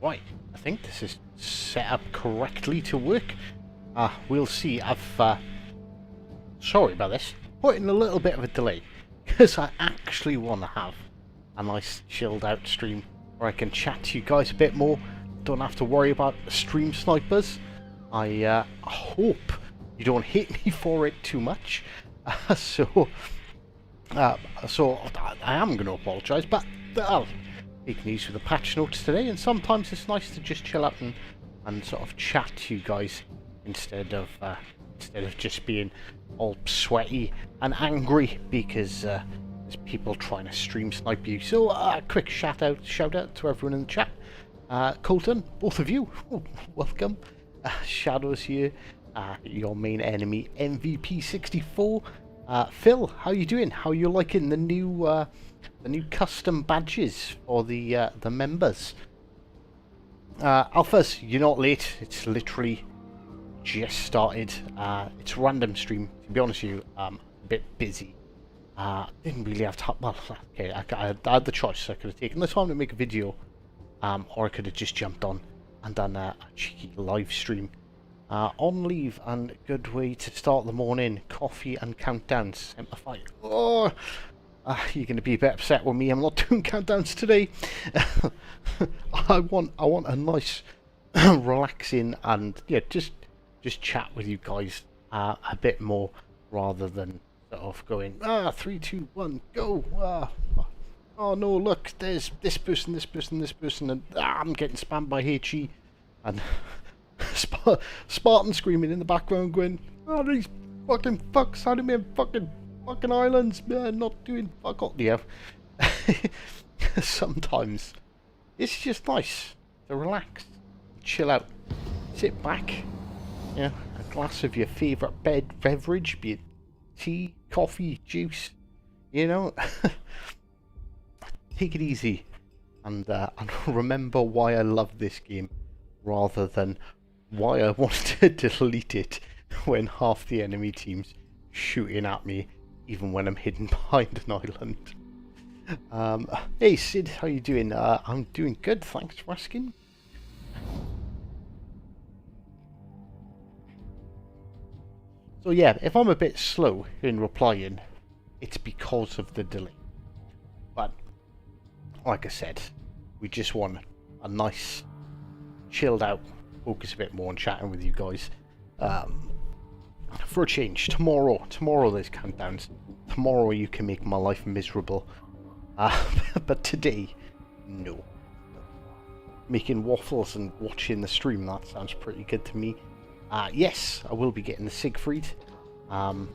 Right, I think this is set up correctly to work. We'll see. Sorry about this. Put in a little bit of a delay because I actually want to have a nice chilled out stream where I can chat to you guys a bit more. Don't have to worry about stream snipers. I hope you don't hate me for it too much. So I am going to apologise, but big news with the patch notes today, and sometimes it's nice to just chill out and sort of chat to you guys instead of just being all sweaty and angry because there's people trying to stream snipe you. So quick shout out to everyone in the chat. Colton, both of you, welcome. Shadows here, your main enemy MVP64. Phil, how you doing? How you liking the new custom badges for the members? Alphas, you're not late. It's literally just started. It's random stream. To be honest with you, I'm a bit busy. Didn't really have time. Well, okay, I had the choice. I could have taken the time to make a video, or I could have just jumped on and done a cheeky live stream. On leave and good way to start the morning. Coffee and countdowns. Simplify. Oh, you're going to be a bit upset with me. I'm not doing countdowns today. I want a nice, relaxing and just chat with you guys a bit more rather than sort of going 3, 2, 1, go. Oh no, look, there's this person, and I'm getting spammed by HE and Spartan screaming in the background going, oh, these fucking fucks out of me, fucking islands, man, not doing fuck all. Yeah. Sometimes it's just nice to relax, chill out, sit back, a glass of your favourite beverage, be it tea, coffee, juice, take it easy and remember why I love this game rather than why I wanted to delete it when half the enemy team's shooting at me even when I'm hidden behind an island. Hey Sid, how you doing? I'm doing good, thanks for asking. So yeah, if I'm a bit slow in replying, it's because of the delay. But like I said, we just want a nice, chilled out, focus a bit more on chatting with you guys. For a change, tomorrow there's countdowns. Tomorrow you can make my life miserable. But today, no. Making waffles and watching the stream, that sounds pretty good to me. Yes, I will be getting the Siegfried. I'll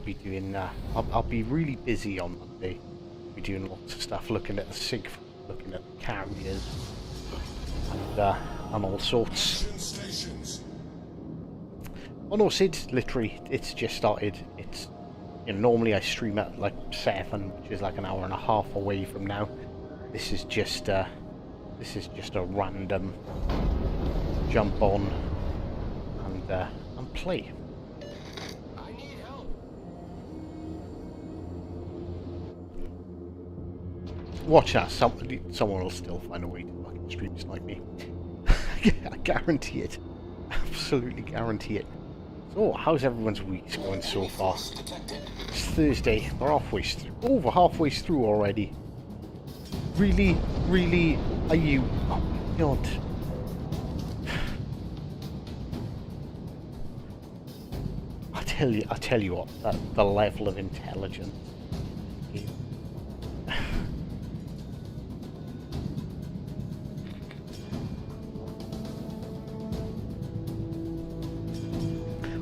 be doing. I'll be really busy on Monday. I'll be doing lots of stuff, looking at the Siegfried, looking at the carriers, and all sorts. Oh no, Sid, literally, it's just started. It's normally I stream at like 7, which is like an hour and a half away from now. This is just a random jump on and play. I need help. Watch that. Someone will still find a way to fucking stream snipe me. I guarantee it. Absolutely guarantee it. So, how's everyone's week going so far? It's Thursday. We're over halfway through already. Really, are you? Oh my god. I tell you what. The level of intelligence.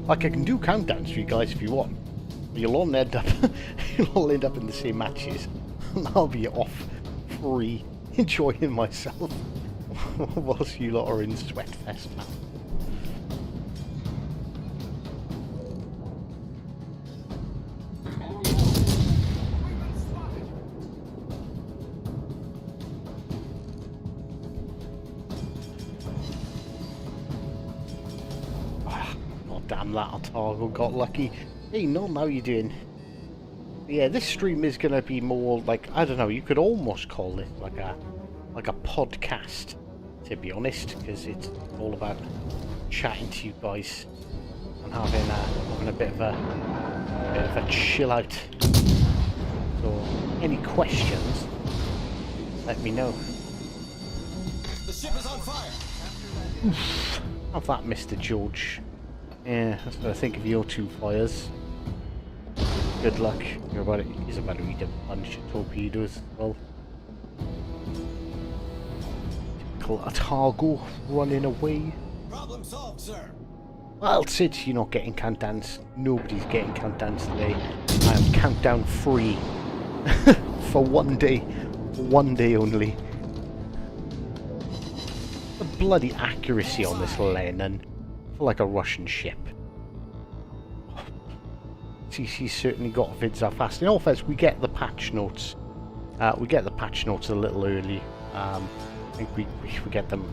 Like, I can do countdowns for you guys if you want. You'll all end up in the same matches, and I'll be off free, enjoying myself, whilst you lot are in Sweatfest now. Damn, that Otago got lucky. Hey, None, how you doing? Yeah, this stream is gonna be more like, I don't know, you could almost call it like a podcast to be honest, because it's all about chatting to you guys and having a bit of a chill out. So, any questions, let me know. The ship is on fire. Have that, Mr. George. Yeah, that's what I think of your 2 fires. Good luck. He's about to eat a bunch of torpedoes as well. Typical Otago running away. Problem solved, sir. Well, Sid, you're not getting countdowns. Nobody's getting countdowns today. I am countdown free. For 1 day. 1 day only. The bloody accuracy on this Lenin. I feel like a Russian ship. CC's certainly got vids that fast. In all fairness, we get the patch notes. We get the patch notes a little early. I think we get them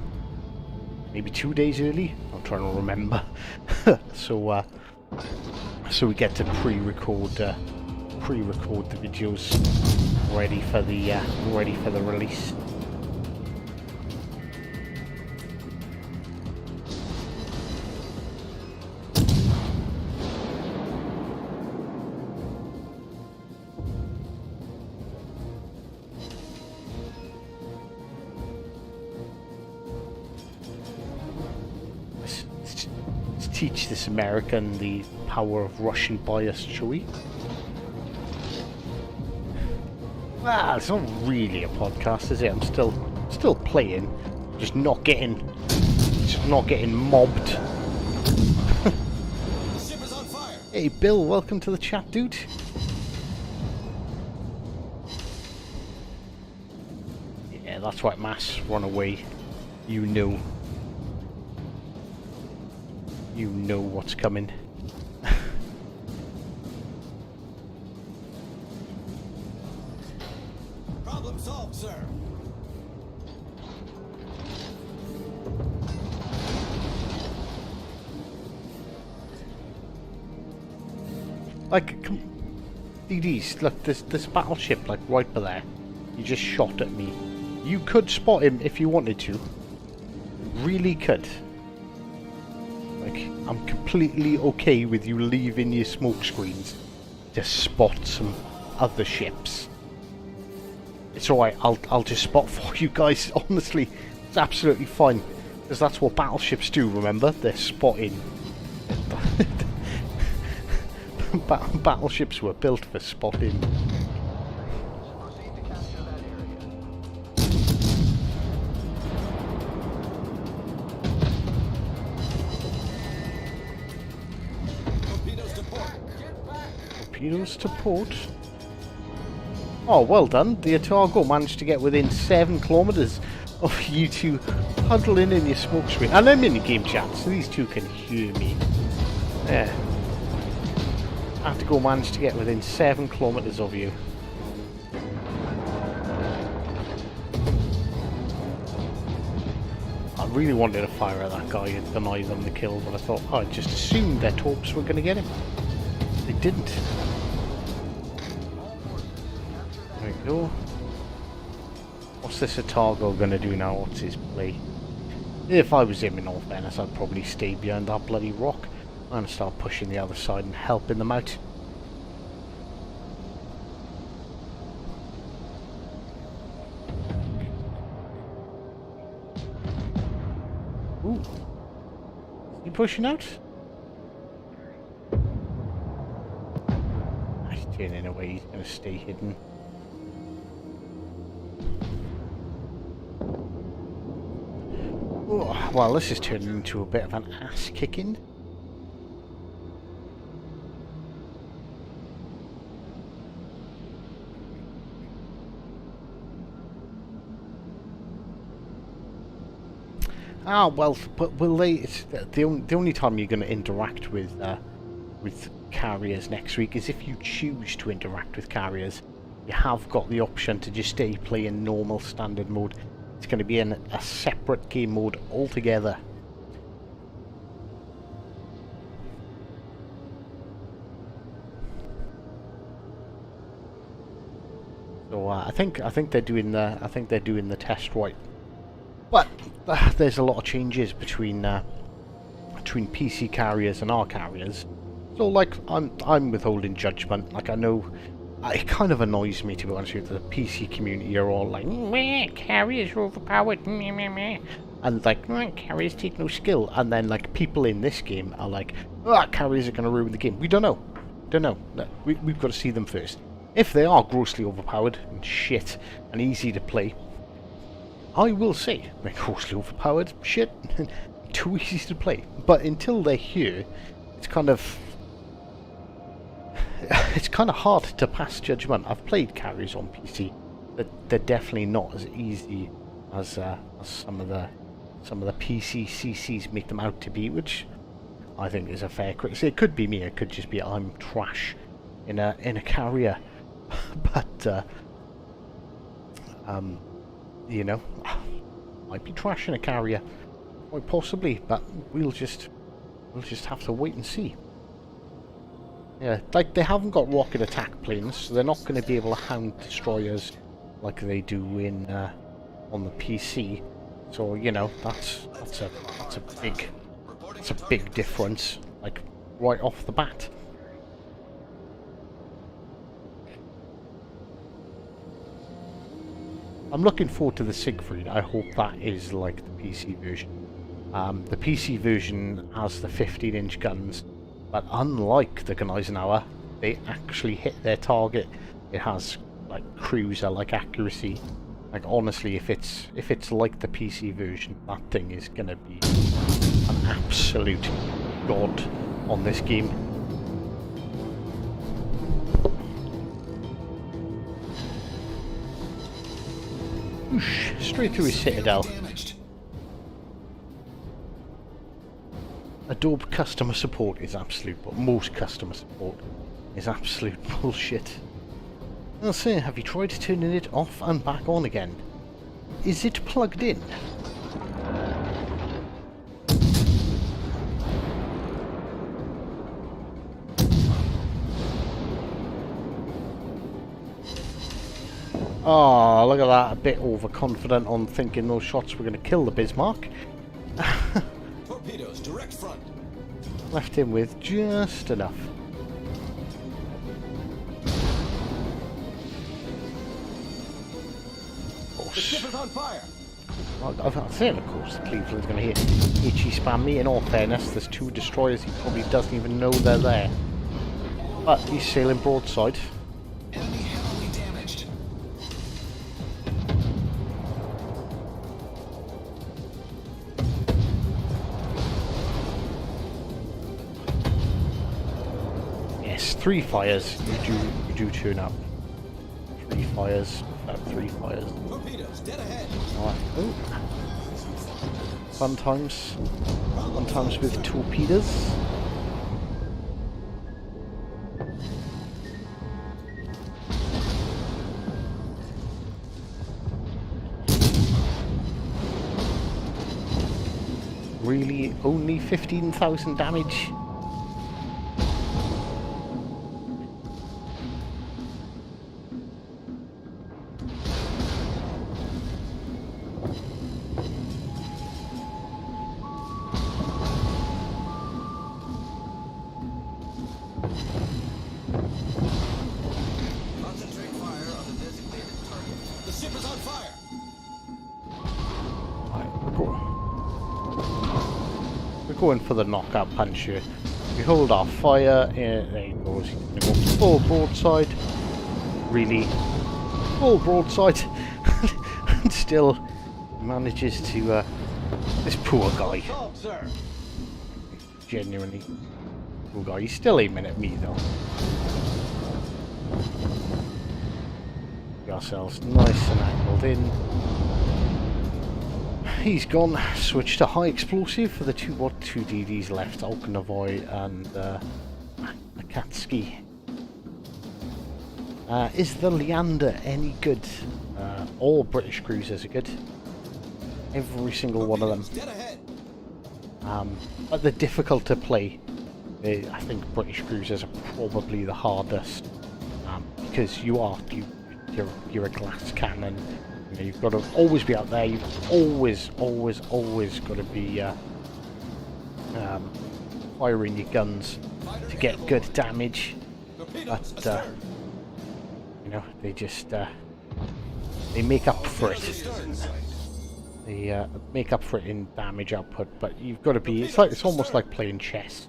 maybe 2 days early. I'm trying to remember. So we get to pre-record the videos ready for the release. Let's teach this American the power of Russian bias, shall we? Well, it's not really a podcast, is it? I'm still playing, just not getting mobbed. The ship is on fire. Hey Bill, welcome to the chat, dude. Yeah, that's right, Mass. Run away. You know what's coming. Problem solved, sir. Like, DDs, look, this battleship, like, right there. He just shot at me. You could spot him if you wanted to. Really could. Like, I'm completely okay with you leaving your smoke screens to spot some other ships. It's alright, I'll just spot for you guys, honestly. It's absolutely fine. Because that's what battleships do, remember? They're spotting. Battleships were built for spotting. Torpedoes to port. Get back. Torpedoes to port. Oh, well done. The Otago managed to get within 7 kilometers of you two huddling in your smoke screen. And I'm in the game chat, so these two can hear me. There. Otago managed to get within 7 kilometers of you. I really wanted to fire at that guy and deny them the kill, but I thought, I just assumed their torps were going to get him. They didn't. There we go. What's this Otago going to do now? What's his play? If I was him, in all fairness, I'd probably stay behind that bloody rock. I'm going to start pushing the other side and helping them out. Ooh. Is he pushing out? He's turning away, he's going to stay hidden. Ooh, well, this is turning into a bit of an ass kicking. Ah, well, but will they? It's the only time you're going to interact with carriers next week is if you choose to interact with carriers. You have got the option to just stay playing normal standard mode. It's going to be in a separate game mode altogether. So I think they're doing the test right. But there's a lot of changes between PC carriers and our carriers. So like I'm withholding judgment. Like I know it kind of annoys me, to be honest with you. The PC community are all like, meh, carriers are overpowered, meh, meh, meh. And like, carriers take no skill. And then like people in this game are like, carriers are going to ruin the game. We don't know. We've got to see them first. If they are grossly overpowered and shit and easy to play, I will say they're grossly overpowered, shit, too easy to play. But until they're here, it's kind of hard to pass judgment. I've played carriers on PC, but they're definitely not as easy as some of the PC CCs make them out to be, which I think is a fair criticism. It could be me. It could just be I'm trash in a carrier, but you know, might be trash in a carrier, quite possibly. But we'll just have to wait and see. Yeah, like they haven't got rocket attack planes, so they're not going to be able to hound destroyers like they do in on the PC. So you know that's a big difference, like right off the bat. I'm looking forward to the Siegfried. I hope that is like the PC version. The PC version has the 15-inch guns, but unlike the Gneisenauer, they actually hit their target. It has like cruiser-like accuracy. Like honestly, if it's like the PC version, that thing is gonna be an absolute god on this game. Whoosh, straight through his citadel. Adobe customer support is absolute, but most customer support is absolute bullshit. I'll say, have you tried turning it off and back on again? Is it plugged in? Oh, look at that, a bit overconfident on thinking those shots were going to kill the Bismarck. Torpedoes, direct front. Left him with just enough. The ship is on fire. I'm saying, of course, Cleveland's going to hit HE spam me. In all fairness, there's two destroyers. He probably doesn't even know they're there. But he's sailing broadside. Enemy heavily damaged. Yes, 3 fires. You do turn up. 3 fires. 3 fires. Torpedoes, dead ahead. Alright. Oh. Fun times. Fun times with torpedoes. Really, only 15,000 damage? Concentrate fire on the designated target. The ship is on fire. We're going for the knockout punch here. We hold our fire. There he goes. He's going to go full broadside. Really, full broadside, and still manages to. This poor guy. Genuinely, poor guy. He's still aiming at me though. Get ourselves nice and angled in. He's gone. Switch to high explosive for the two DDs left, Alkanovoy and Akatsuki. Is the Leander any good? All British cruisers are good. Every single one of them. Dead ahead. But they're difficult to play. I think British cruisers are probably the hardest because you're a glass cannon. You know, you've got to always be out there. You've always got to be firing your guns to get good damage. Torpedoes But astern. you know, they just they make up for Torpedoes it. astern. They make up for it in damage output. But you've got to be. It's almost like playing chess.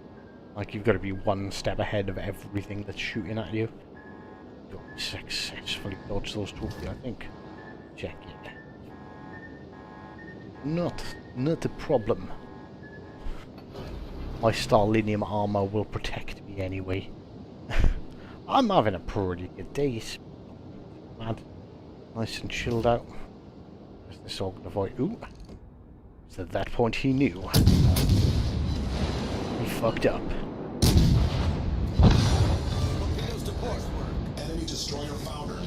Like you've got to be one step ahead of everything that's shooting at you. You've got to successfully dodge those torpedoes, I think. Check it. Not a problem. My Starlinium armor will protect me anyway. I'm having a pretty good day. It's mad. Nice and chilled out. Is this all gonna avoid? Ooh. So at that point he knew. He fucked up. Torpedoes to port. Enemy destroyer foundered.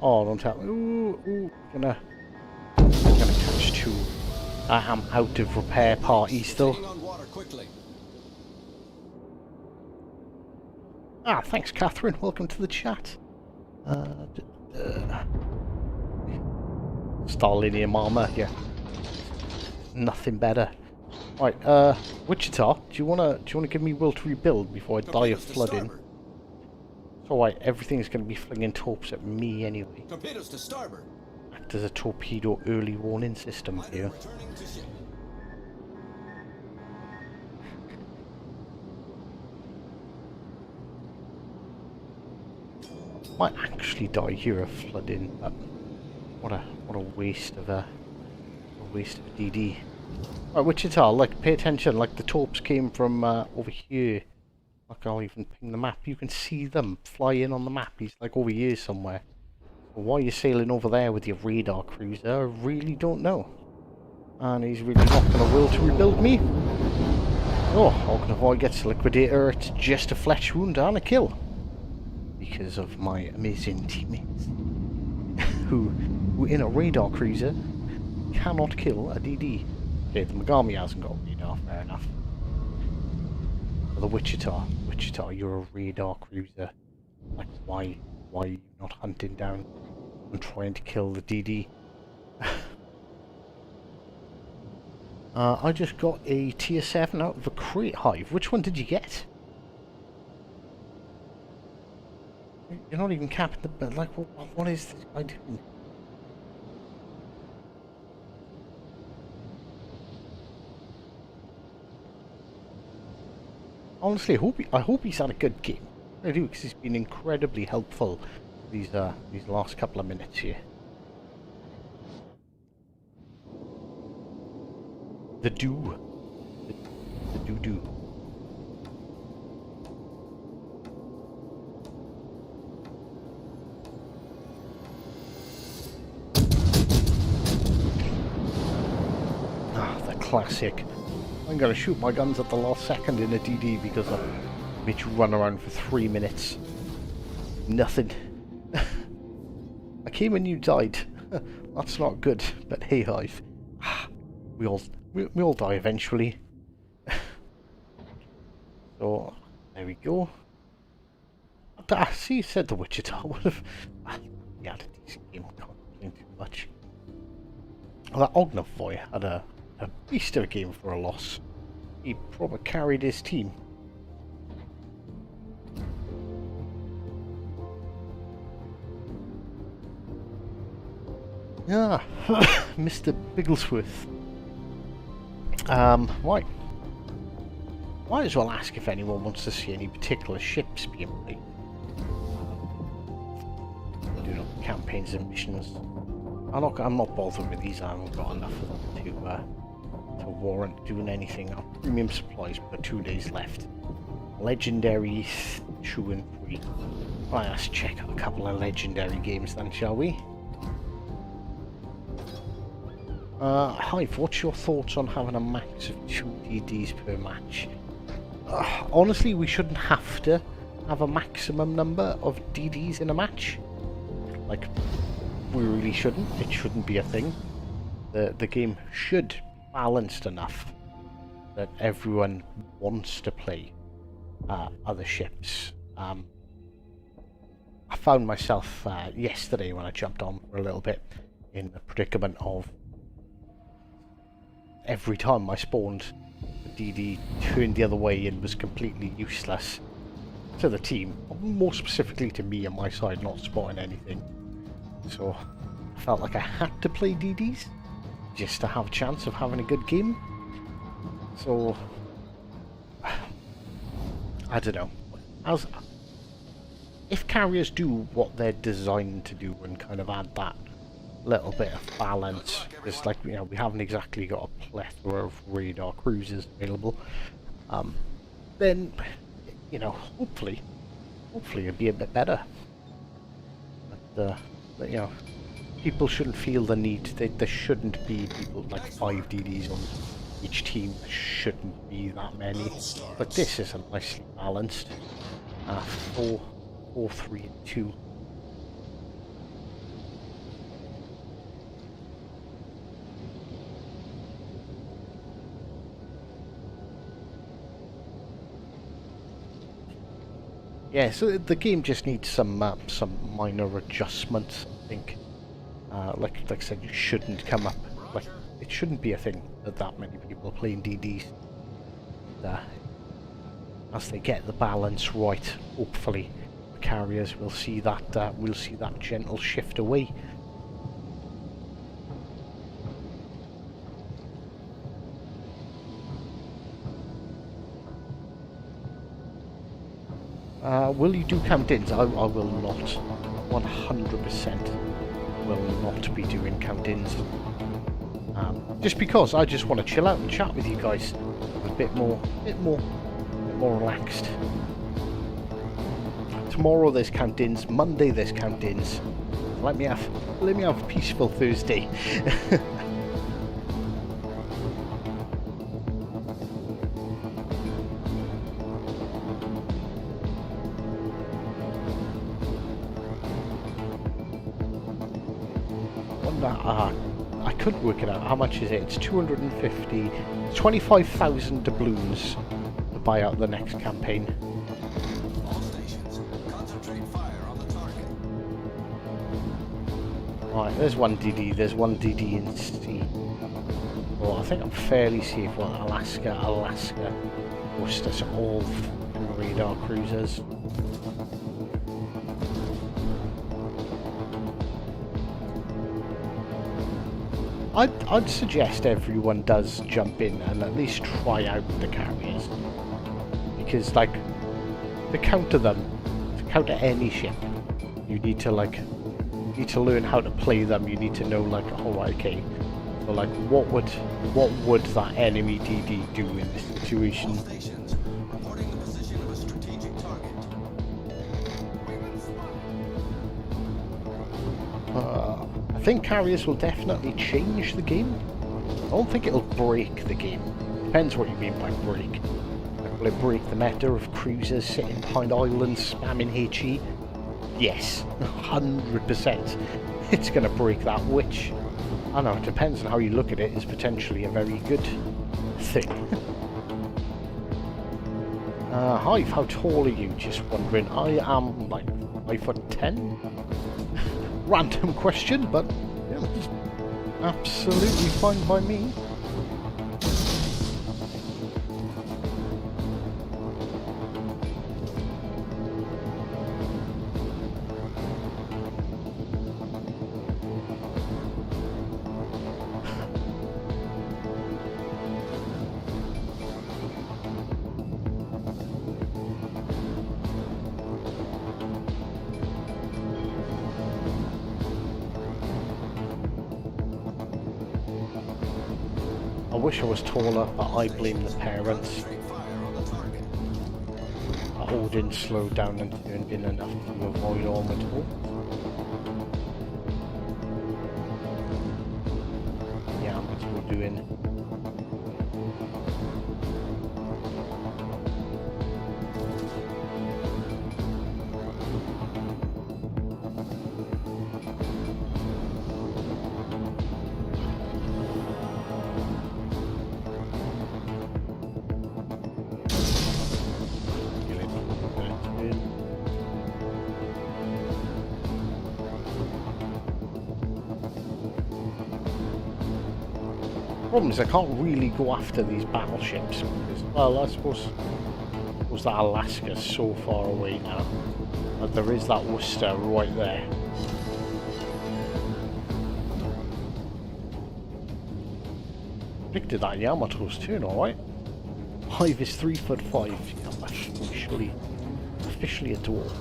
Oh, don't tell me. Ooh, gonna catch two. I am out of repair party still. Staying on water quickly. Ah, thanks, Catherine. Welcome to the chat. Starlinium armor, yeah. Nothing better. Right, Wichita, do you wanna give me will to rebuild before I die of Torpedoes to flooding? starboard. It's alright, everything's gonna be flinging torps at me anyway. Torpedoes to starboard. Act as a torpedo early warning system here. Returning to ship. Might actually die here of flooding, but what a waste of a DD. Right, Wichita, like pay attention, like the torps came from over here. Like I'll even ping the map. You can see them fly in on the map. He's like over here somewhere. So why are you sailing over there with your radar cruiser? I really don't know. And he's really not gonna will to rebuild me. Oh, Ognavoy gets liquidator. It's just a flesh wound and a kill. Because of my amazing teammates who in a radar cruiser cannot kill a DD. Okay, the Megami hasn't got radar, fair enough. But the Wichita, you're a radar cruiser. Like, why are you not hunting down and trying to kill the DD? I just got a tier 7 out of a crate hive. Which one did you get? You're not even capping the bed. Like, what is this guy doing? Honestly, I hope he's had a good game. I do, because he's been incredibly helpful these last couple of minutes here. The do. The do. Classic. I'm gonna shoot my guns at the last second in a DD because I made you run around for 3 minutes. Nothing. I came and you died. That's not good, but hey Hive. We all die eventually. So there we go. See, said the Wichita would have yeah, had a decent game, can't complain too much. Well, that Ognavoy had a beast of a game for a loss. He probably carried his team. Yeah, Mr. Bigglesworth. Right. Might as well ask if anyone wants to see any particular ships being played. You know, campaigns and missions. I'm not bothered with these. I haven't got enough of them to warrant doing anything. Our premium supplies got 2 days left. Legendary 2 and 3. Right, let's check out a couple of legendary games then, shall we? Hive, what's your thoughts on having a max of 2 DDs per match? Honestly, we shouldn't have to have a maximum number of DDs in a match. Like, we really shouldn't. It shouldn't be a thing. The game should be balanced enough that everyone wants to play other ships. I found myself yesterday when I jumped on for a little bit in the predicament of every time I spawned, the DD turned the other way and was completely useless to the team, more specifically to me on my side, not spotting anything. So I felt like I had to play DDs just to have a chance of having a good game. So I don't know. If carriers do what they're designed to do and kind of add that little bit of balance, because like, you know, we haven't exactly got a plethora of radar cruisers available, then, you know, hopefully it'll be a bit better. But you know, people shouldn't feel the need. There shouldn't be people like 5 DDs on each team. There shouldn't be that many. But this is a nicely balanced 4, 3, and 2. Yeah, so the game just needs some minor adjustments, I think. Like I said, you shouldn't come up, like, it shouldn't be a thing that many people playing DDs. As they get the balance right, hopefully the carriers will see that gentle shift away. Will you do count-ins? I will not. 100% will not be doing count-ins. Just because I just want to chill out and chat with you guys a bit more relaxed. Tomorrow there's count-ins. Monday there's count-ins. Let me have a peaceful Thursday. I could work it out. How much is it? It's 250. 25,000 doubloons to buy out the next campaign. All stations, concentrate fire on the target. Alright, there's one DD. There's one DD in C. Well, I think I'm fairly safe. Well, Alaska. Worcester, all radar cruisers. I'd suggest everyone does jump in and at least try out the carriers, because like to counter any ship, you need to learn how to play them. You need to know, like, oh, okay, so like what would that enemy DD do in this situation? All stations, reporting the position of a strategic target. I think carriers will definitely change the game. I don't think it'll break the game. Depends what you mean by break. Like, will it break the meta of cruisers sitting behind islands spamming HE? Yes, 100%. It's going to break that, which, I don't know, it depends on how you look at it, is potentially a very good thing. Hive, how tall are you? Just wondering. I am like 5'10". Random question, but yeah, it's absolutely fine by me. I wish I was taller, but I blame the parents. Concentrate fire on the target. All didn't slow down and turned in enough to avoid armored hole. Yeah, I'm still doing. Problem is I can't really go after these battleships because, well, I suppose that Alaska's so far away now. But there is that Worcester right there. Predicted that Yamato's turn, alright. Hive is 3'5". I'm officially a dwarf.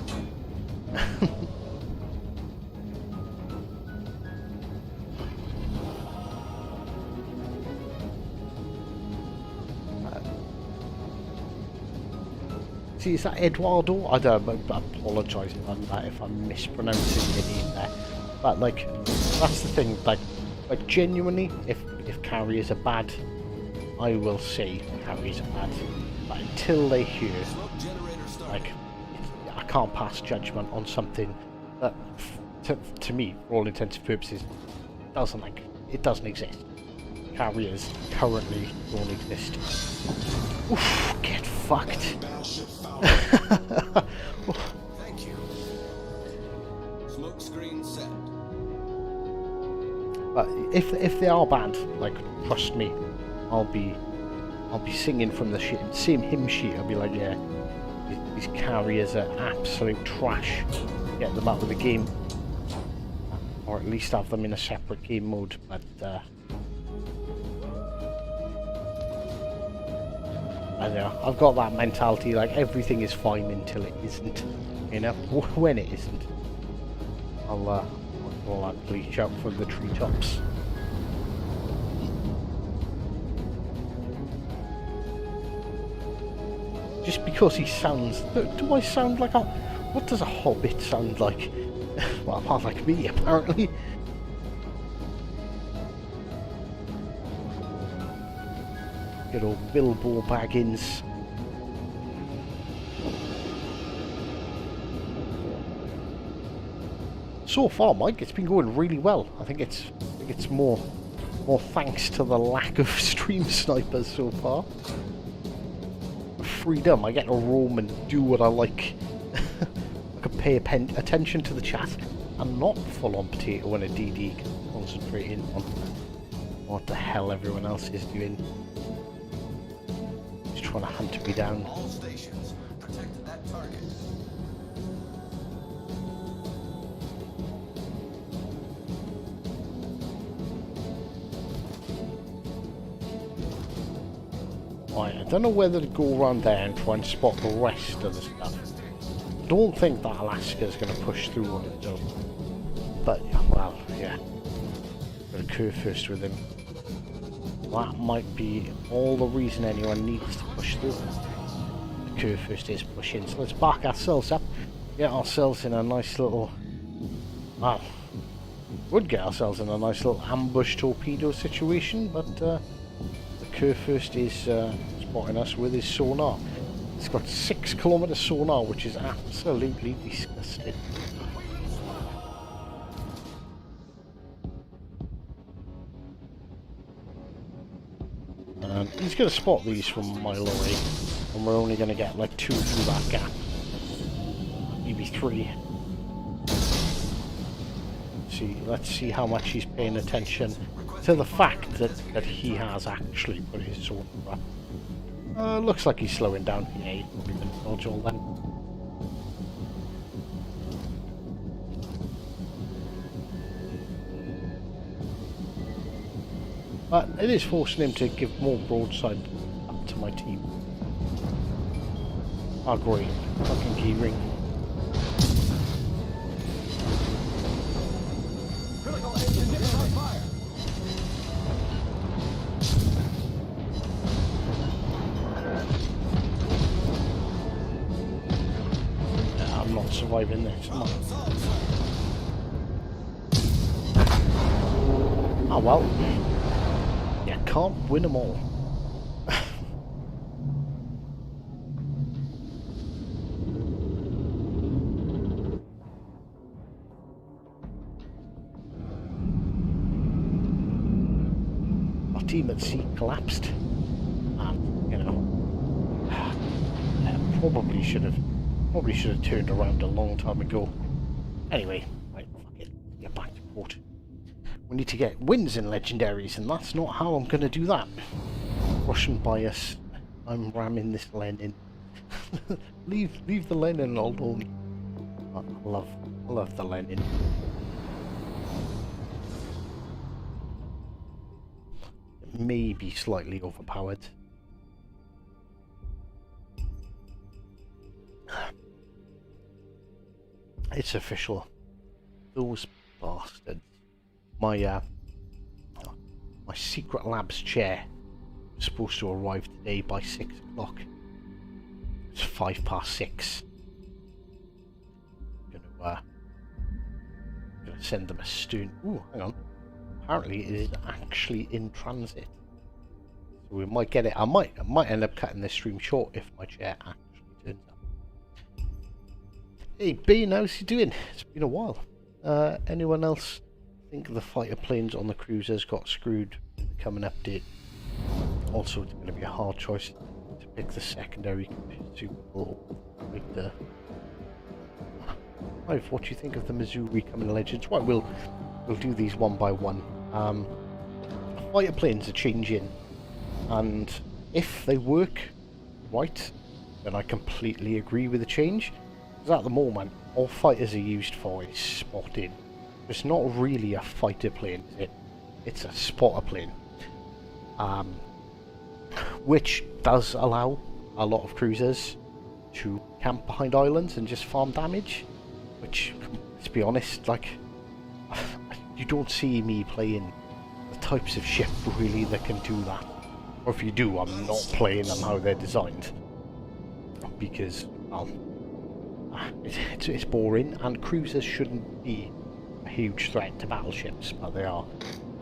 See, is that Eduardo? I apologise if I'm mispronouncing your name there. But like, that's the thing. Like genuinely, if carriers are bad, I will say carriers are bad. But until they hear, like, I can't pass judgment on something that, to me, for all intents and purposes, it doesn't exist. Carriers currently don't exist. Oof, get fucked. Thank you. Smoke screen set. But if they are bad, like, trust me, I'll be singing from the same hymn sheet. I'll be like, yeah, these carriers are absolute trash. Get them out of the game, or at least have them in a separate game mode. But I don't know, I've got that mentality, like everything is fine until it isn't, you know. When it isn't, I'll actually shout from the treetops. Just because he sounds, do I sound like a, what does a hobbit sound like? Well, not like me apparently. Good old Bilbo Baggins. So far, Mike, it's been going really well. I think it's more thanks to the lack of stream snipers so far. Freedom, I get to roam and do what I like. I can pay attention to the chat and not full on potato and a DD concentrating on what the hell everyone else is doing. Trying to hunt me down. All stations, protect that target. Right, I don't know whether to go around there and try and spot the rest of the stuff. I don't think that Alaska's going to push through on its own. But, well, yeah. Gotta curve first with him. That might be all the reason anyone needs to push through. The curve first is pushing, so let's back ourselves up, get ourselves in a nice little, well, would get ourselves in a nice little ambush torpedo situation, but the curve first is spotting us with his sonar. It's got 6 kilometer sonar, which is absolutely disgusting. He's going to spot these from a mile away, and we're only going to get like 2 through that gap. Maybe 3. Let's see how much he's paying attention to the fact that he has actually put his sword up. Looks like he's slowing down. Yeah, he's probably going to dodge all then. But it is forcing him to give more broadside up to my team. Oh great, fucking key ring. Critical engine is on fire. Yeah, I'm not surviving this, am I? Oh well. You can't win them all. Our team at sea collapsed, and you know, probably should have turned around a long time ago. Anyway, right, fuck it, get back to port. We need to get wins in legendaries, and that's not how I'm going to do that. Russian bias. I'm ramming this Lenin. leave the Lenin alone. I love the Lenin. It may be slightly overpowered. It's official. Those bastards. My secret labs chair was supposed to arrive today by 6 o'clock. It's 6:05. Gonna send them a stern. Ooh, hang on. Apparently it is actually in transit. So we might get it. I might end up cutting this stream short if my chair actually turns up. Hey Bean, how's he doing? It's been a while. Anyone else think the fighter planes on the cruisers got screwed in the coming update? Also, it's going to be a hard choice to pick the secondary consumable. Right, what do you think of the Missouri coming Legends? Well, we'll do these one by one. Fighter planes are changing, and if they work right, then I completely agree with the change. Because at the moment, all fighters are used for is spotting. It's not really a fighter plane, is it? It's a spotter plane. Which does allow a lot of cruisers to camp behind islands and just farm damage. Which, let's be honest, like, you don't see me playing the types of ship really that can do that. Or if you do, I'm not playing them how they're designed. Because, well, it's boring, and cruisers shouldn't be a huge threat to battleships, but they are.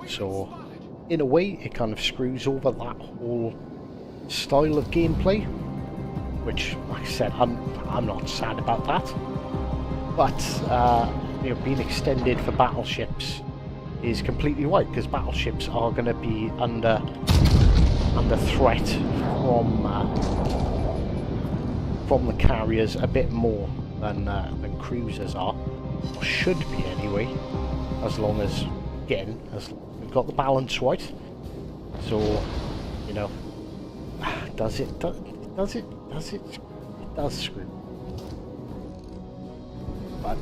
So, in a way, it kind of screws over that whole style of gameplay, which, like I said, I'm not sad about that. But you know, being extended for battleships is completely right, because battleships are going to be under threat from the carriers a bit more than cruisers are, or should be anyway, as long as, again, as we've got the balance right. So, you know, does it screw. But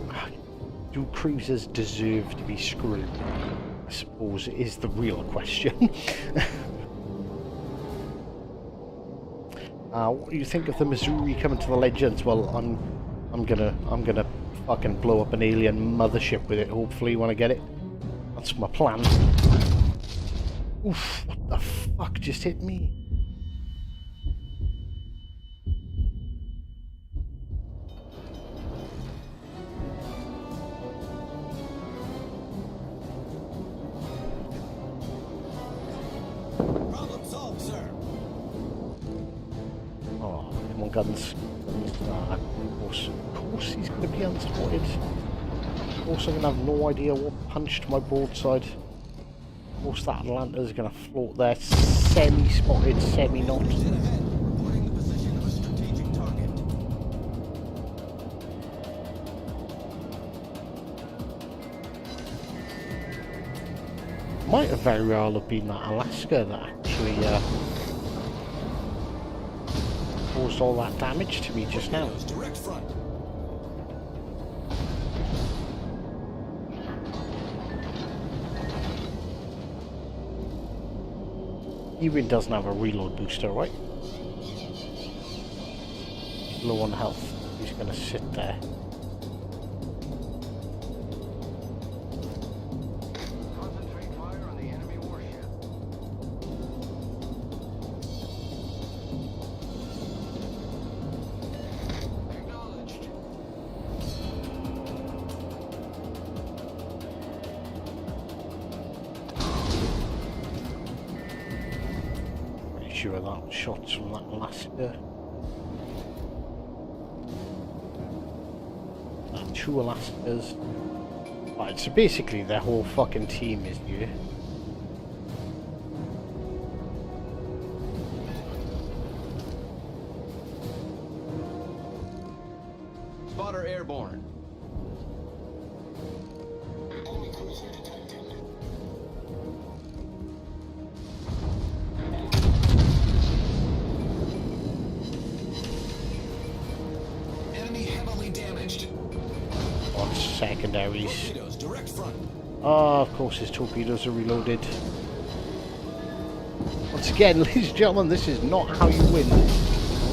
do cruisers deserve to be screwed? I suppose is the real question. What do you think of the Missouri coming to the Legends? Well, I'm gonna fucking blow up an alien mothership with it, hopefully, when I get it. That's my plan. Oof, what the fuck just hit me? Problem solved, sir. Oh, come on, guns. Of course he's going to be unspotted. Of course I'm going to have no idea what punched my broadside. Of course that Atlanta's going to float there, semi-spotted, semi-not. Dead ahead. Reporting the position of a strategic target. Might have very well have been that Alaska that actually caused all that damage to me just now. Direct front. Even doesn't have a reload booster, right? Low on health. He's going to sit there. Concentrate fire on the enemy warship. Acknowledged. Pretty sure that was shots from that Alaska. Two Alaskas. Right, so basically their whole fucking team is new. Spotter airborne. Enemy cruiser detected. secondaries. Torpedoes, direct front. Oh, of course his torpedoes are reloaded. Once again, ladies and gentlemen, this is not how you win.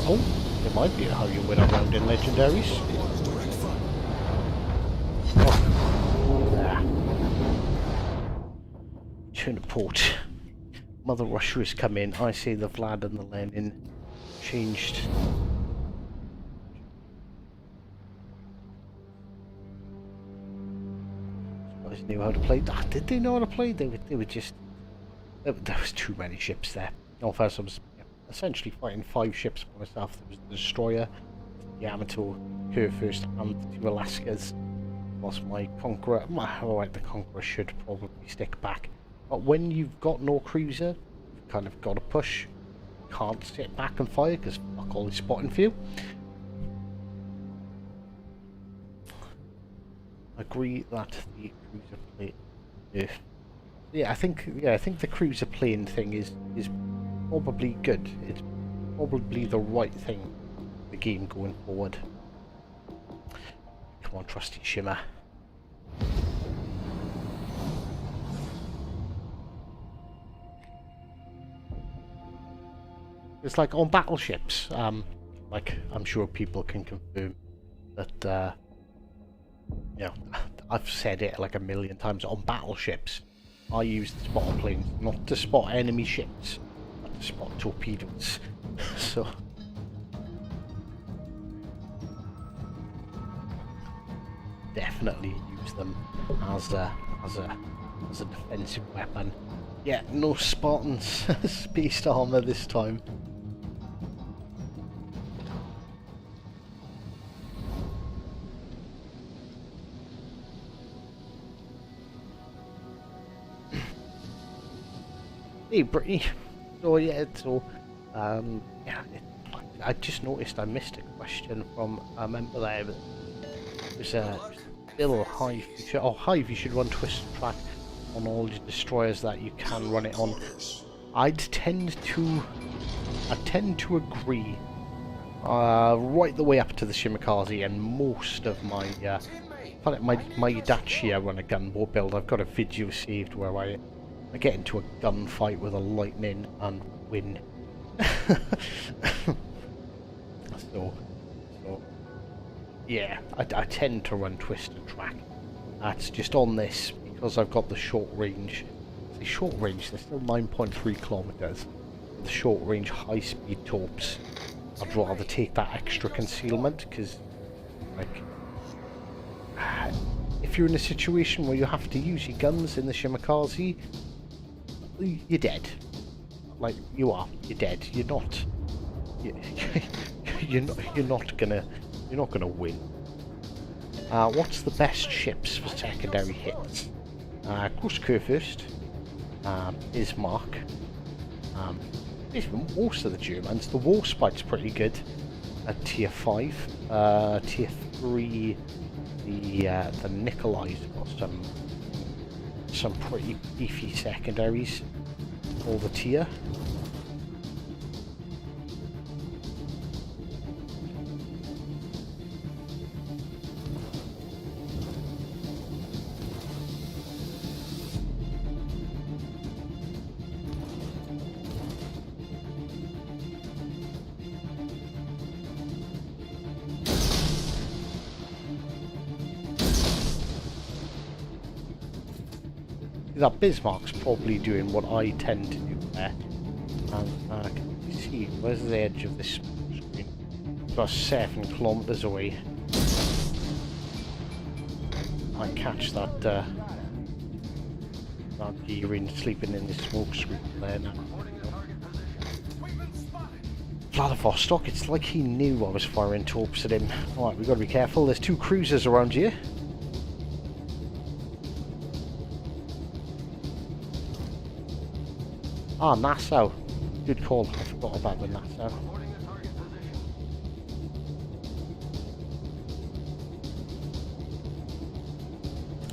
Oh, it might be how you win a round in legendaries. Torpedoes, direct front. Oh, there. Turn to port. Mother Russia has come in. I say the Vlad and the Lenin changed. Guys knew how to play. Ah, did they know how to play? They were just. There was too many ships there. No, first I was essentially fighting 5 ships by myself. There was the destroyer, the Yamato, her first, and the 2 Alaskas. Whilst my Conqueror, alright, the Conqueror should probably stick back. But when you've got no cruiser, you've kind of got to push. You can't sit back and fire because fuck all is spotting for you. I agree that the cruiser play. Yeah, I think the cruiser plane thing is probably good. It's probably the right thing for the game going forward. Come on, trusty Shimmer. It's like on battleships, like I'm sure people can confirm that, you know, I've said it like a million times, on battleships, I use the spotter planes not to spot enemy ships, but to spot torpedoes. So, definitely use them as a defensive weapon. Yeah, no Spartans spaced armor this time. Hey, Brittany. So yeah, so yeah, I just noticed I missed a question from a member there. It was Bill Hive. Oh, Hive, you should run Twisted Track on all your destroyers that you can run it on. I tend to agree. Right the way up to the Shimakaze and most of my my Dacia run a gunboat build. I've got a video saved where I get into a gunfight with a lightning and win. so yeah, I tend to run Twisted Track. That's just on this because I've got the short range. The short range, they're still 9.3 kilometers. The short range high speed torps, I'd rather take that extra concealment because, like, if you're in a situation where you have to use your guns in the Shimakaze, you're dead. Like, you're dead. You're not gonna win. What's the best ships for secondary hits? Coast Kurfürst, Bismarck, most of the Germans. The Warspite's pretty good at tier 5. Tier 3, the Nikolai's got some pretty beefy secondaries for the tier. That Bismarck's probably doing what I tend to do there. And can you see, where's the edge of this screen? About 7 kilometers away. I catch that that gearing sleeping in the smoke screen there now. Vladivostok, it's like he knew I was firing torps at him. Alright, we've got to be careful. There's 2 cruisers around here. Ah, Nassau. Good call. I forgot about the Nassau.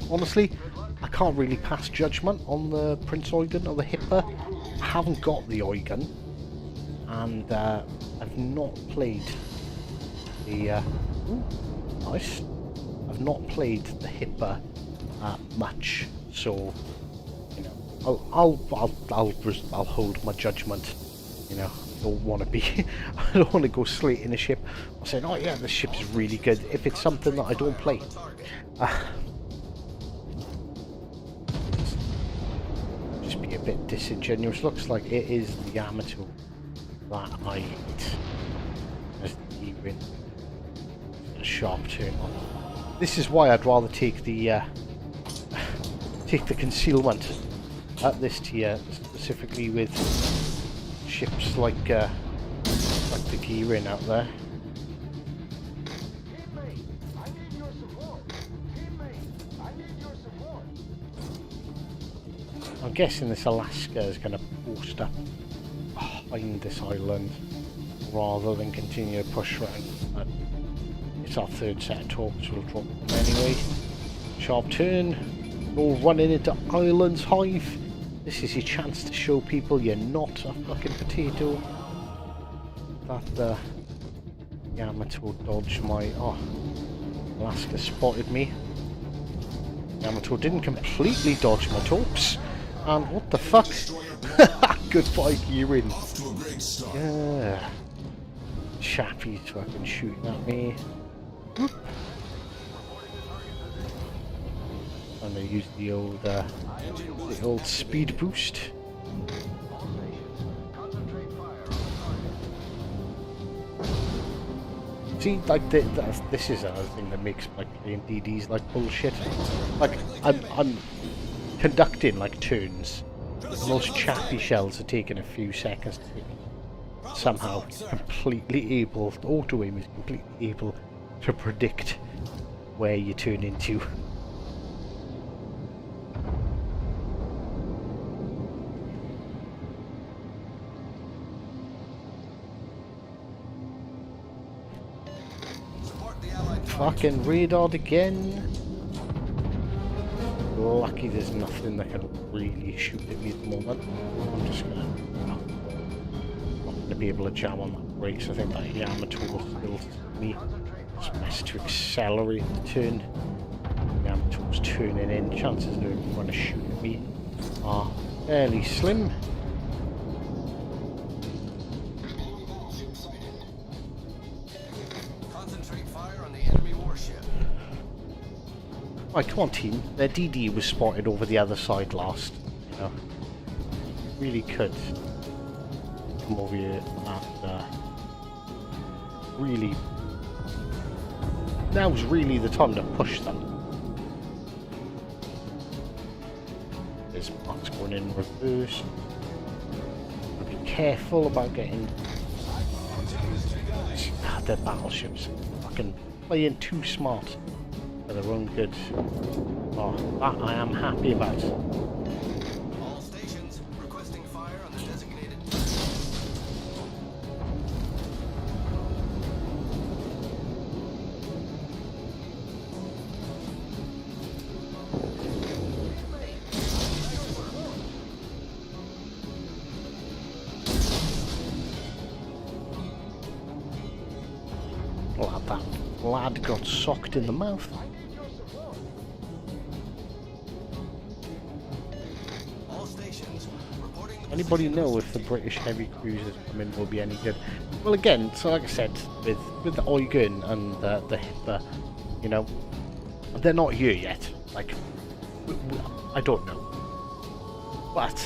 Honestly, I can't really pass judgment on the Prince Eugen or the Hipper. I haven't got the Eugen, and I've not played the. Ooh, nice. I've not played the Hipper much, so you know, I'll hold my judgment. You know, I don't want to be, I don't want to go slating a ship or saying, oh yeah, this ship is really good if it's something that I don't play. Just be a bit disingenuous. Looks like it is the Yamato that I hit. There's the E-wing. A sharp turn on. This is why I'd rather take the concealment at this tier, specifically with ships like the Gearin out there. Teammate, I need your support. Teammate, I need your support. I'm guessing this Alaska is going to post up behind this island rather than continue to push around. But it's our third set of torps, we'll drop them anyway. Sharp turn, all running into Islands Hive. This is your chance to show people you're not a fucking potato. That Yamato dodged my... Oh, Alaska spotted me. Yamato didn't completely dodge my torps. And what the fuck? Goodbye, Gearin. Off to a great start. Yeah. Chappie's fucking shooting at me. Whoop. And they use the old speed boost. All stations, concentrate fire on target. See, like this is another thing that makes like playing DDs like bullshit. Like I'm conducting like turns. Those chappy shells are taking a few seconds to take. Somehow completely able, the auto aim is completely able to predict where you turn into. Support the allied target. Fucking radared again. Lucky there's nothing that can really shoot at me at the moment. I'm just gonna not gonna be able to jam on that brakes. I think that Yamato will still see me. It's best to accelerate the turn. Yamato's turning in. Chances of him going to shoot at me are fairly slim. Concentrate fire on the enemy warship. Right, come on team. Their DD was spotted over the other side last. You know, really could come over here and really. Now's really the time to push them. There's Max going in reverse. Be careful about getting their battleships. Fucking playing too smart for their own good. Oh, that I am happy about. All stations requesting fire on the designated. Glad that lad got socked in the mouth. All stations reporting the Anybody know if the British heavy cruisers coming will be any good? Well, again, so like I said, with the Eugen and the Hipper, you know, they're not here yet. Like, I don't know. But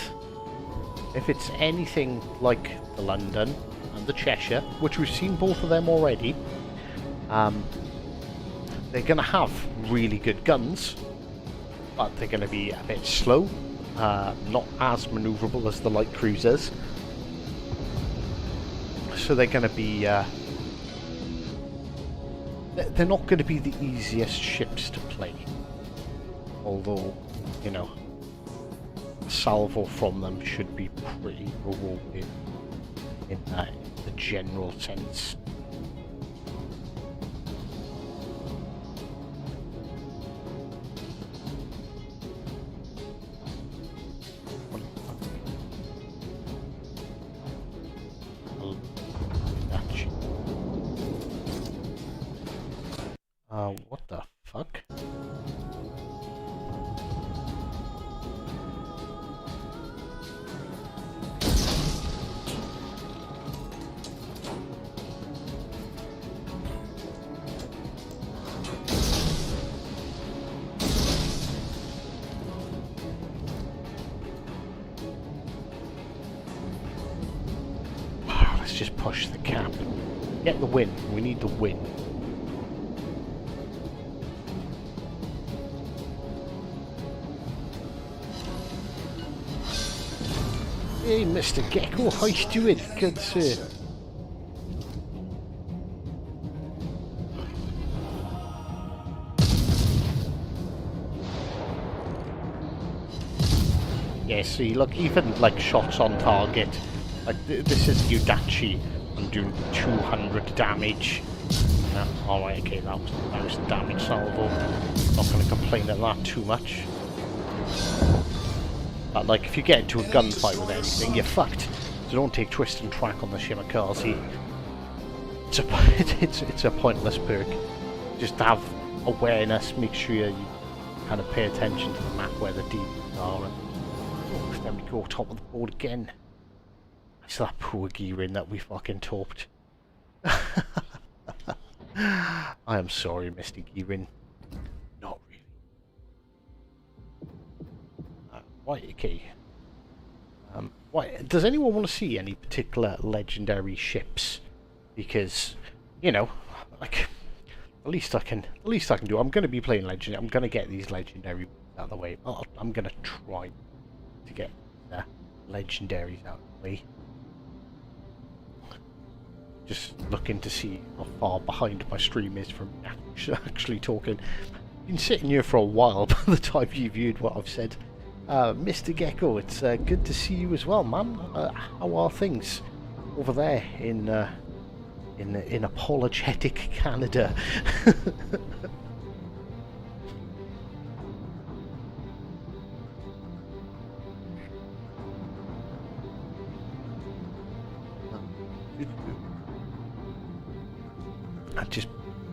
if it's anything like the London and the Cheshire, which we've seen both of them already, they're going to have really good guns, but they're going to be a bit slow, not as manoeuvrable as the light cruisers. So they're going to be, they're not going to be the easiest ships to play. Although, you know, salvo from them should be pretty rewarding in the general sense. What the fuck? let's just push the cap. Get the win. We need the win. Hey, Mr. Gecko, how you doing? Good, sir. Yeah, see, look, even like shots on target, like this is Udachi. I'm doing 200 damage. Alright, okay, that was the damage salvo. Not going to complain at that too much. But like, if you get into a gunfight with anything, you're fucked. So don't take twist and track on the Shimakaze. It's a pointless perk. Just have awareness, make sure you kind of pay attention to the map where the demons are. And, oh, then we go top of the board again. It's that poor Girin that we fucking topped. I am sorry, Mr. Girin. Not really. Right, okay. Right, does anyone want to see any particular legendary ships? Because, you know, like, at least I can do. I'm going to be playing legendary. I'm going to get these legendary out of the way. I'm going to try to get the legendaries out of the way. Just looking to see how far behind my stream is from actually talking. Been sitting here for a while by the time you viewed what I've said. Mr. Gecko, it's good to see you as well, man. How are things over there in apologetic Canada? I'm just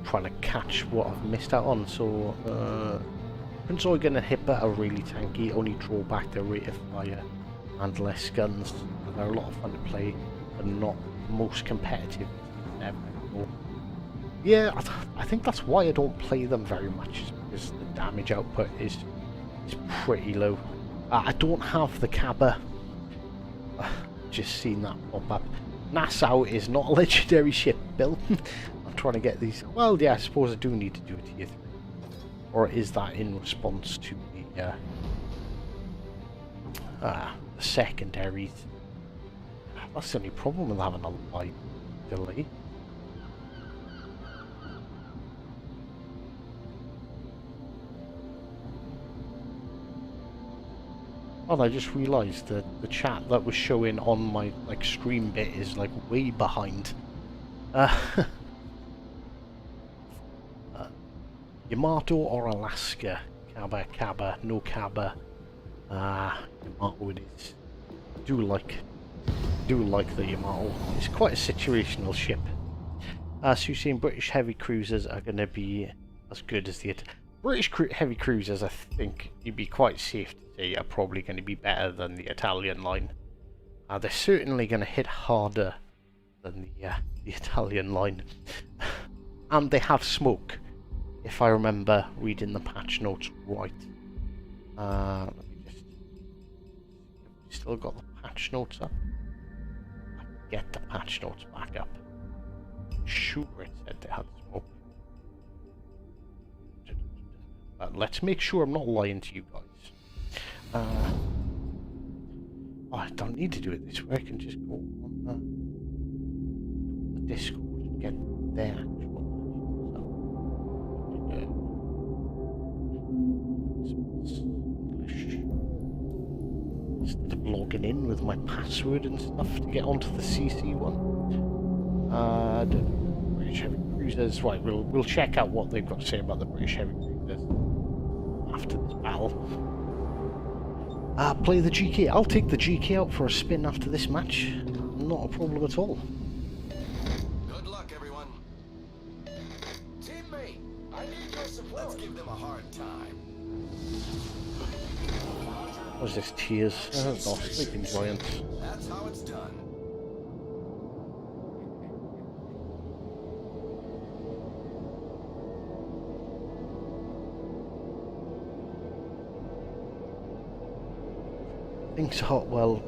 trying to catch what I've missed out on. So, Prince Eugen and Hipper are really tanky, only draw back their rate of fire and less guns. They're a lot of fun to play, but not most competitive ever. Yeah, I think that's why I don't play them very much, is because the damage output is pretty low. I don't have the Cabba. Just seen that pop up. Nassau is not a legendary ship, Bill. I'm trying to get these. Well, yeah, I suppose I do need to do a tier 3. Or is that in response to the secondaries? That's the only problem with having a light delay. Oh, I just realised that the chat that was showing on my stream bit is like way behind. Yamato or Alaska? Cabba, no Cabba. Yamato it is. Do like the Yamato. It's quite a situational ship. So you're saying British heavy cruisers are going to be as good as the British heavy cruisers? I think you'd be quite safe to say are probably going to be better than the Italian line. They're certainly going to hit harder than the Italian line, and they have smoke. If I remember reading the patch notes right. Let me just... Still got the patch notes up? Get the patch notes back up. Sure, it said they had smoke. Let's make sure I'm not lying to you guys. Oh, I don't need to do it this way. I can just go on the Discord and get their actual English. Instead of logging in with my password and stuff to get onto the CC one. British heavy cruisers. Right, we'll check out what they've got to say about the British heavy cruisers after this battle. Play the GK. I'll take the GK out for a spin after this match. Not a problem at all. Good luck, everyone. Teammate, I need your support. Let's give them a hard time. What's this? Tears? Oh, sleeping giants. That's how it's done. Things are well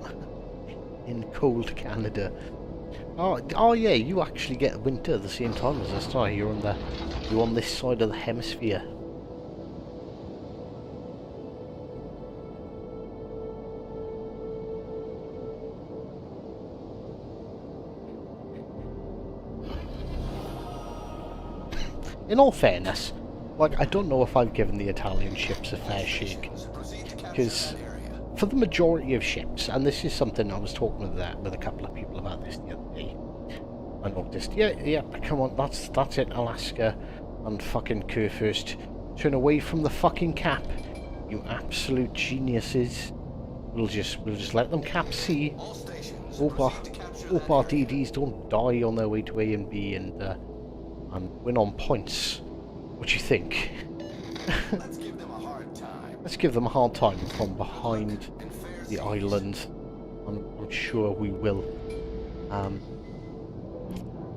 in cold Canada. Oh yeah, you actually get winter at the same time as us. Sorry, you're on this side of the hemisphere. In all fairness, like, I don't know if I've given the Italian ships a fair shake, because for the majority of ships, and this is something I was talking with a couple of people about this the other day, I noticed, yeah, come on, that's it, Alaska and fucking Kurfürst, turn away from the fucking cap, you absolute geniuses. We'll just let them cap C. Hope our DDs don't die on their way to A and B and win on points. What do you think? Let's give them a hard time. Let's give them a hard time from behind the island. I'm sure we will.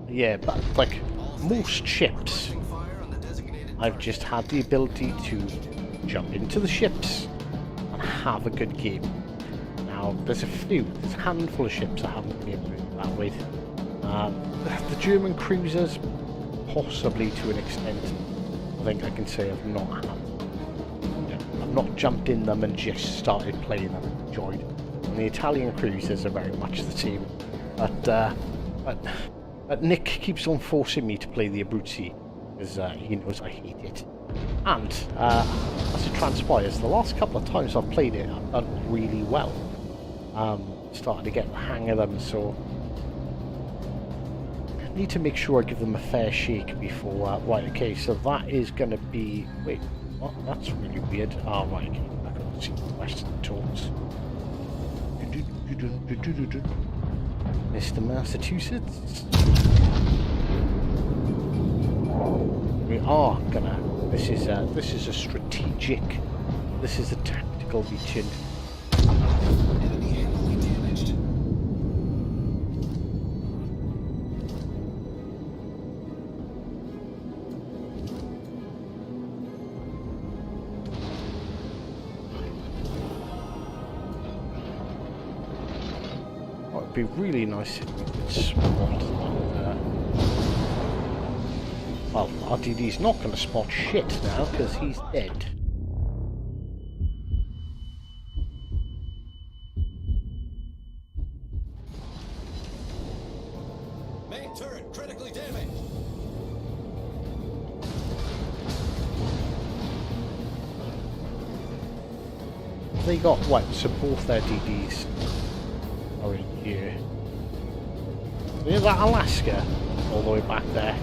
Yeah, but like most ships, I've just had the ability to jump into the ships and have a good game. Now, there's a handful of ships I haven't been able to do that with. The German cruisers, possibly to an extent. I think I can say I've not jumped in them and just started playing them and enjoyed. And the Italian cruisers are very much the same. But Nick keeps on forcing me to play the Abruzzi because he knows I hate it. And as it transpires, the last couple of times I've played it, I've done really well. Starting to get the hang of them, so I need to make sure I give them a fair shake before. Right, okay, so that is going to be. Wait, what? That's really weird. Oh, right, okay, I can see the Western talks. Mr. Massachusetts. We are gonna. This is a strategic. This is a tactical beaching. Enemy heavily damaged. Oh, it'd be really nice if we could spot that. Well, RDD's not going to spot shit now because he's dead. Main turret critically damaged. They got what? So both their DDs are in here. Is that Alaska? All the way back there.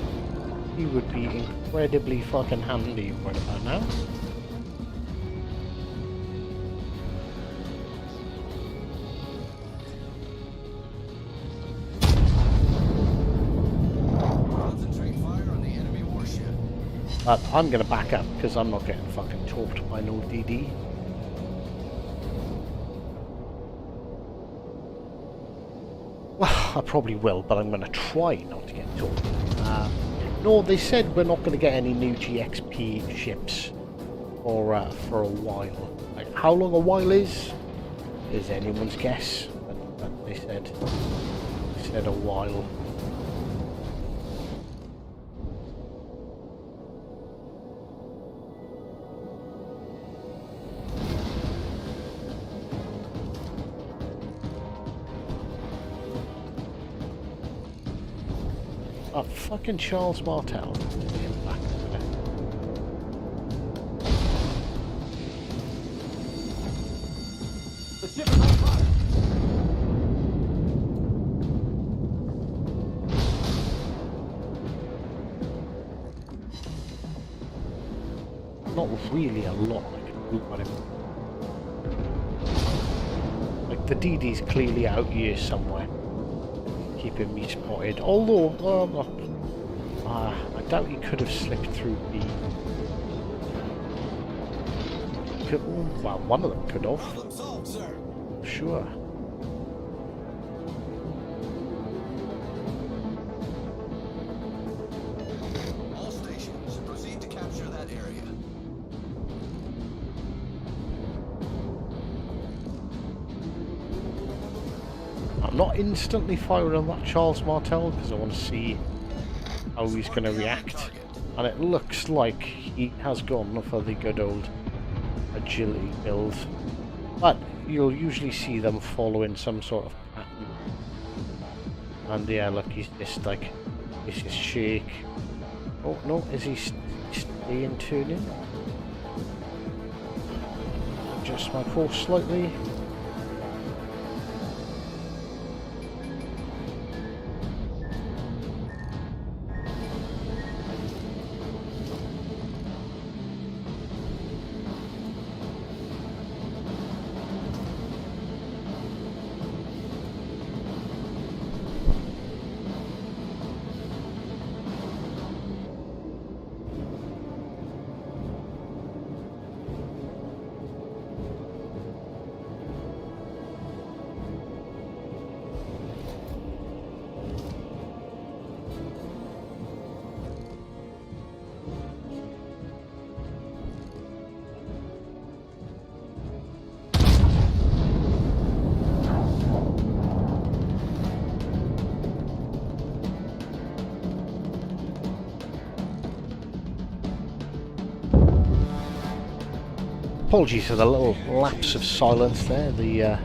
He would be incredibly fucking handy right about now. Concentrate fire on the enemy warship. But I'm gonna back up because I'm not getting fucking torped by no DD. Well, I probably will, but I'm gonna try not to get torped. No, they said we're not going to get any new GXP ships for a while. Like, how long a while is anyone's guess. But they said a while. Oh, fucking Charles Martel. Get back there. The ship is on fire. Not really a lot I can do about him. Like, the DD's clearly out here somewhere. Keeping me spotted, although I doubt he could have slipped through B. Well, one of them could have. Problem solved, sir. Sure. All stations, proceed to capture that area. I'm not instantly firing on that Charles Martel because I want to see how he's going to react. And it looks like he has gone for the good old agility build. But you'll usually see them following some sort of pattern. And yeah, look, he's just like, this is shake. Oh no, is he staying turning? Adjust my course slightly. Apologies for the little lapse of silence there. The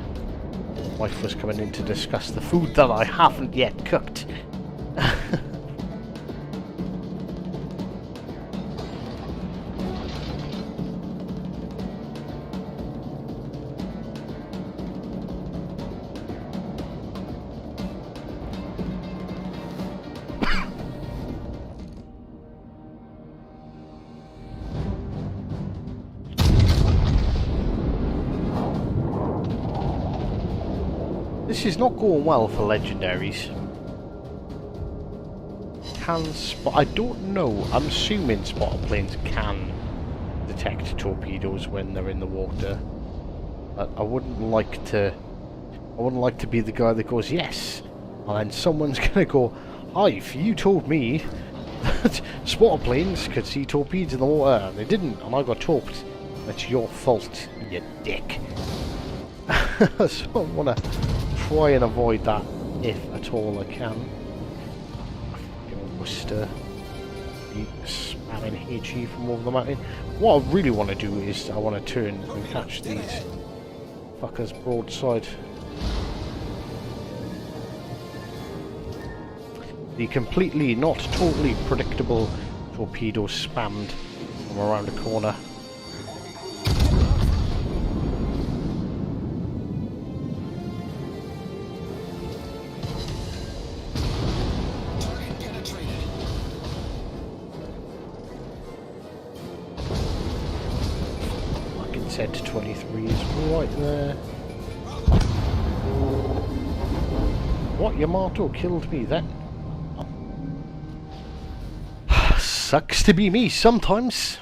wife was coming in to discuss the food that I haven't yet cooked. This is not going well for legendaries. I don't know. I'm assuming spotter planes can detect torpedoes when they're in the water. But I wouldn't like to be the guy that goes yes, and then someone's gonna go, "Hive, you told me that spotter planes could see torpedoes in the water, and they didn't, and I got torped. That's your fault, you dick." So I want to try and avoid that if at all I can. Worcester, spamming HE from over the mountain. What I really want to do is I want to turn and catch these fuckers broadside. The completely, not totally predictable torpedo spammed from around the corner. Set to 23 is right there. What? Yamato killed me then? Sucks to be me sometimes.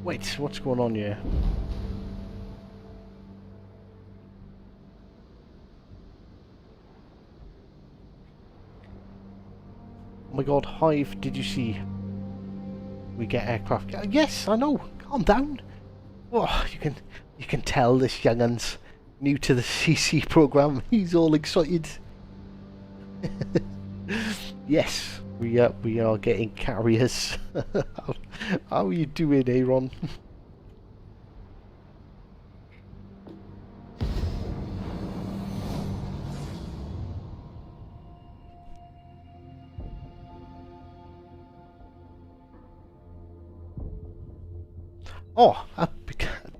Wait, what's going on here? Oh my god, Hive, did you see? We get aircraft. Yes, I know. Calm down. Oh, you can tell this youngun's new to the CC program. He's all excited. Yes, we are getting carriers. How are you doing, Aaron? Oh, a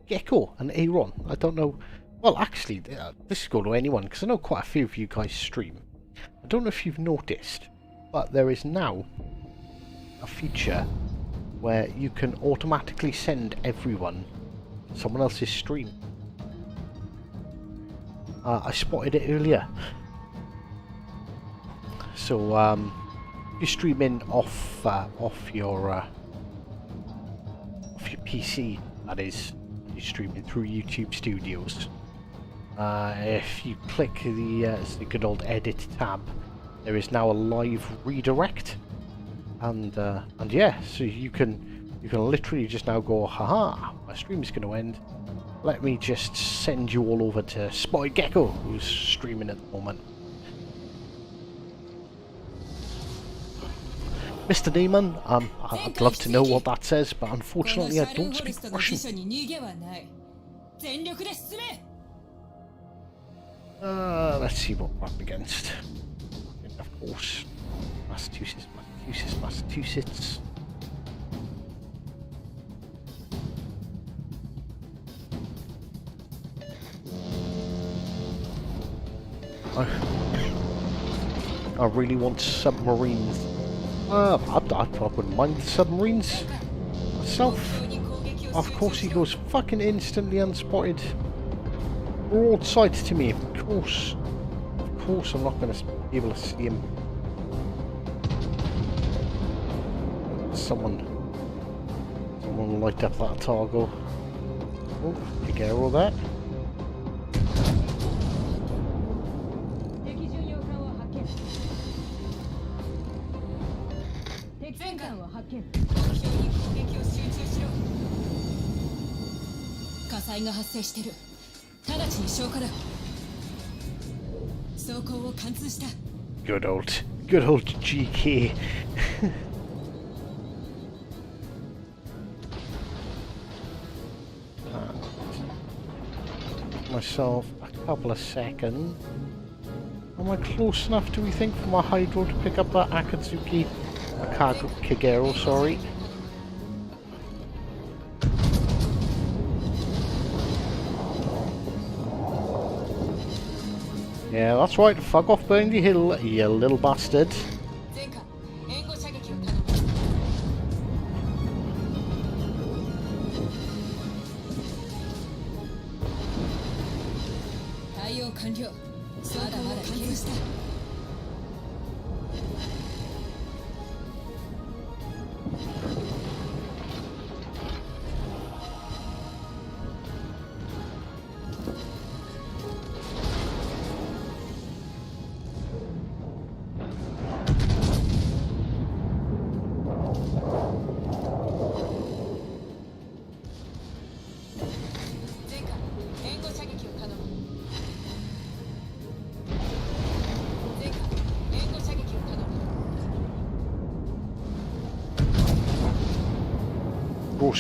Gecko and Aaron. I don't know. Well, actually, this could go to anyone because I know quite a few of you guys stream. I don't know if you've noticed, but there is now a feature where you can automatically send everyone someone else's stream. I spotted it earlier. So, you're streaming off your PC, that is, you're streaming through YouTube Studios. If you click the good old edit tab, there is now a live redirect, And yeah, so you can literally just now go, haha, my stream is going to end. Let me just send you all over to Spotted Gecko, who's streaming at the moment. Mr. Neiman, I'd love to know what that says, but unfortunately I don't speak Russian. Let's see what we're up against. And of course, Massachusetts. I really want submarines. I wouldn't mind the submarines myself. Of course he goes fucking instantly unspotted. Broadside to me, of course I'm not going to be able to see him. Someone light up that target. Oh, you get all that. Good old GK. Myself a couple of seconds. Am I close enough, do we think, for my Hydro to pick up that Akatsuki Kagero, sorry. Yeah, that's right, fuck off Burnley Hill, you little bastard.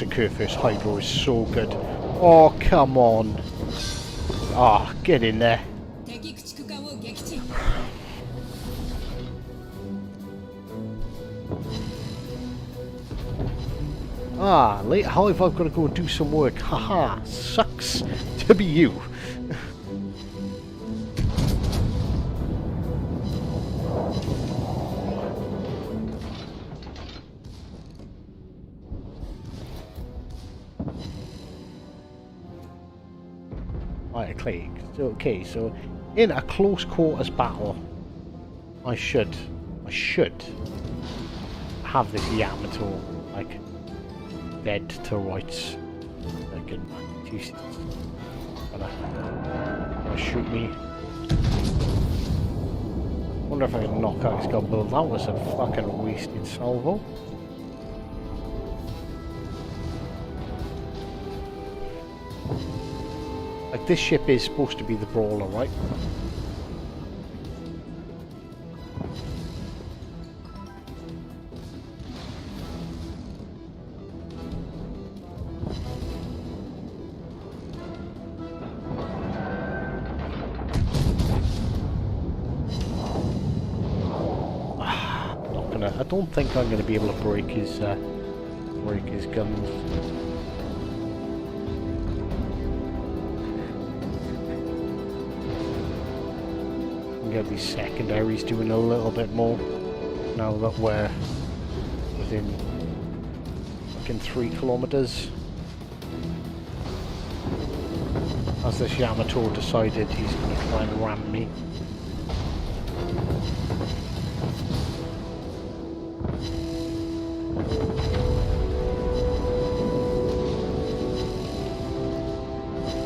Kurfürst Hydro is so good. Oh, come on. Ah, get in there. Ah, late how if I've got to go and do some work. Haha, sucks to be you. Right, click. Okay, so in a close quarters battle, I should have this Yamato like dead to rights. Like in gonna shoot me. Wonder if I can knock out his gun, but that was a fucking wasted salvo. Like, this ship is supposed to be the brawler, right? I don't think I'm gonna be able to break his guns. Get these secondaries doing a little bit more now that we're within fucking 3 kilometers. As this Yamato decided he's going to try and ram me.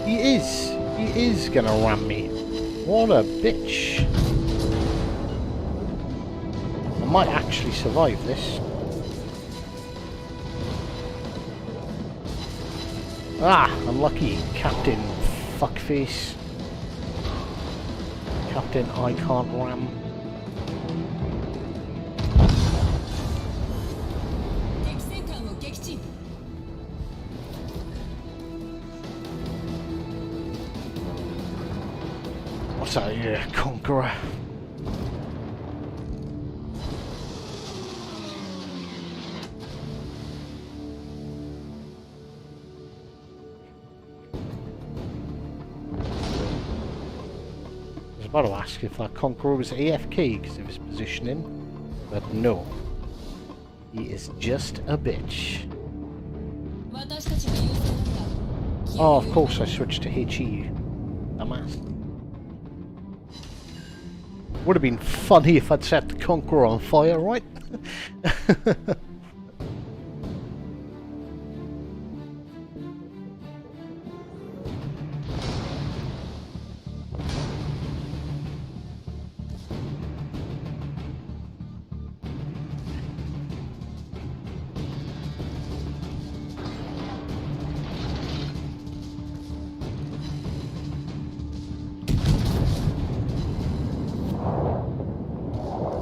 He is gonna ram me. What a bitch. I might actually survive this. Ah, unlucky. Captain Fuckface. Captain I Can't Ram. What's that? Yeah, Conqueror. I was about to ask if that Conqueror was AFK because of his positioning, but no. He is just a bitch. Oh, of course I switched to HE. Dumbass. Would have been funny if I'd set the Conqueror on fire, right?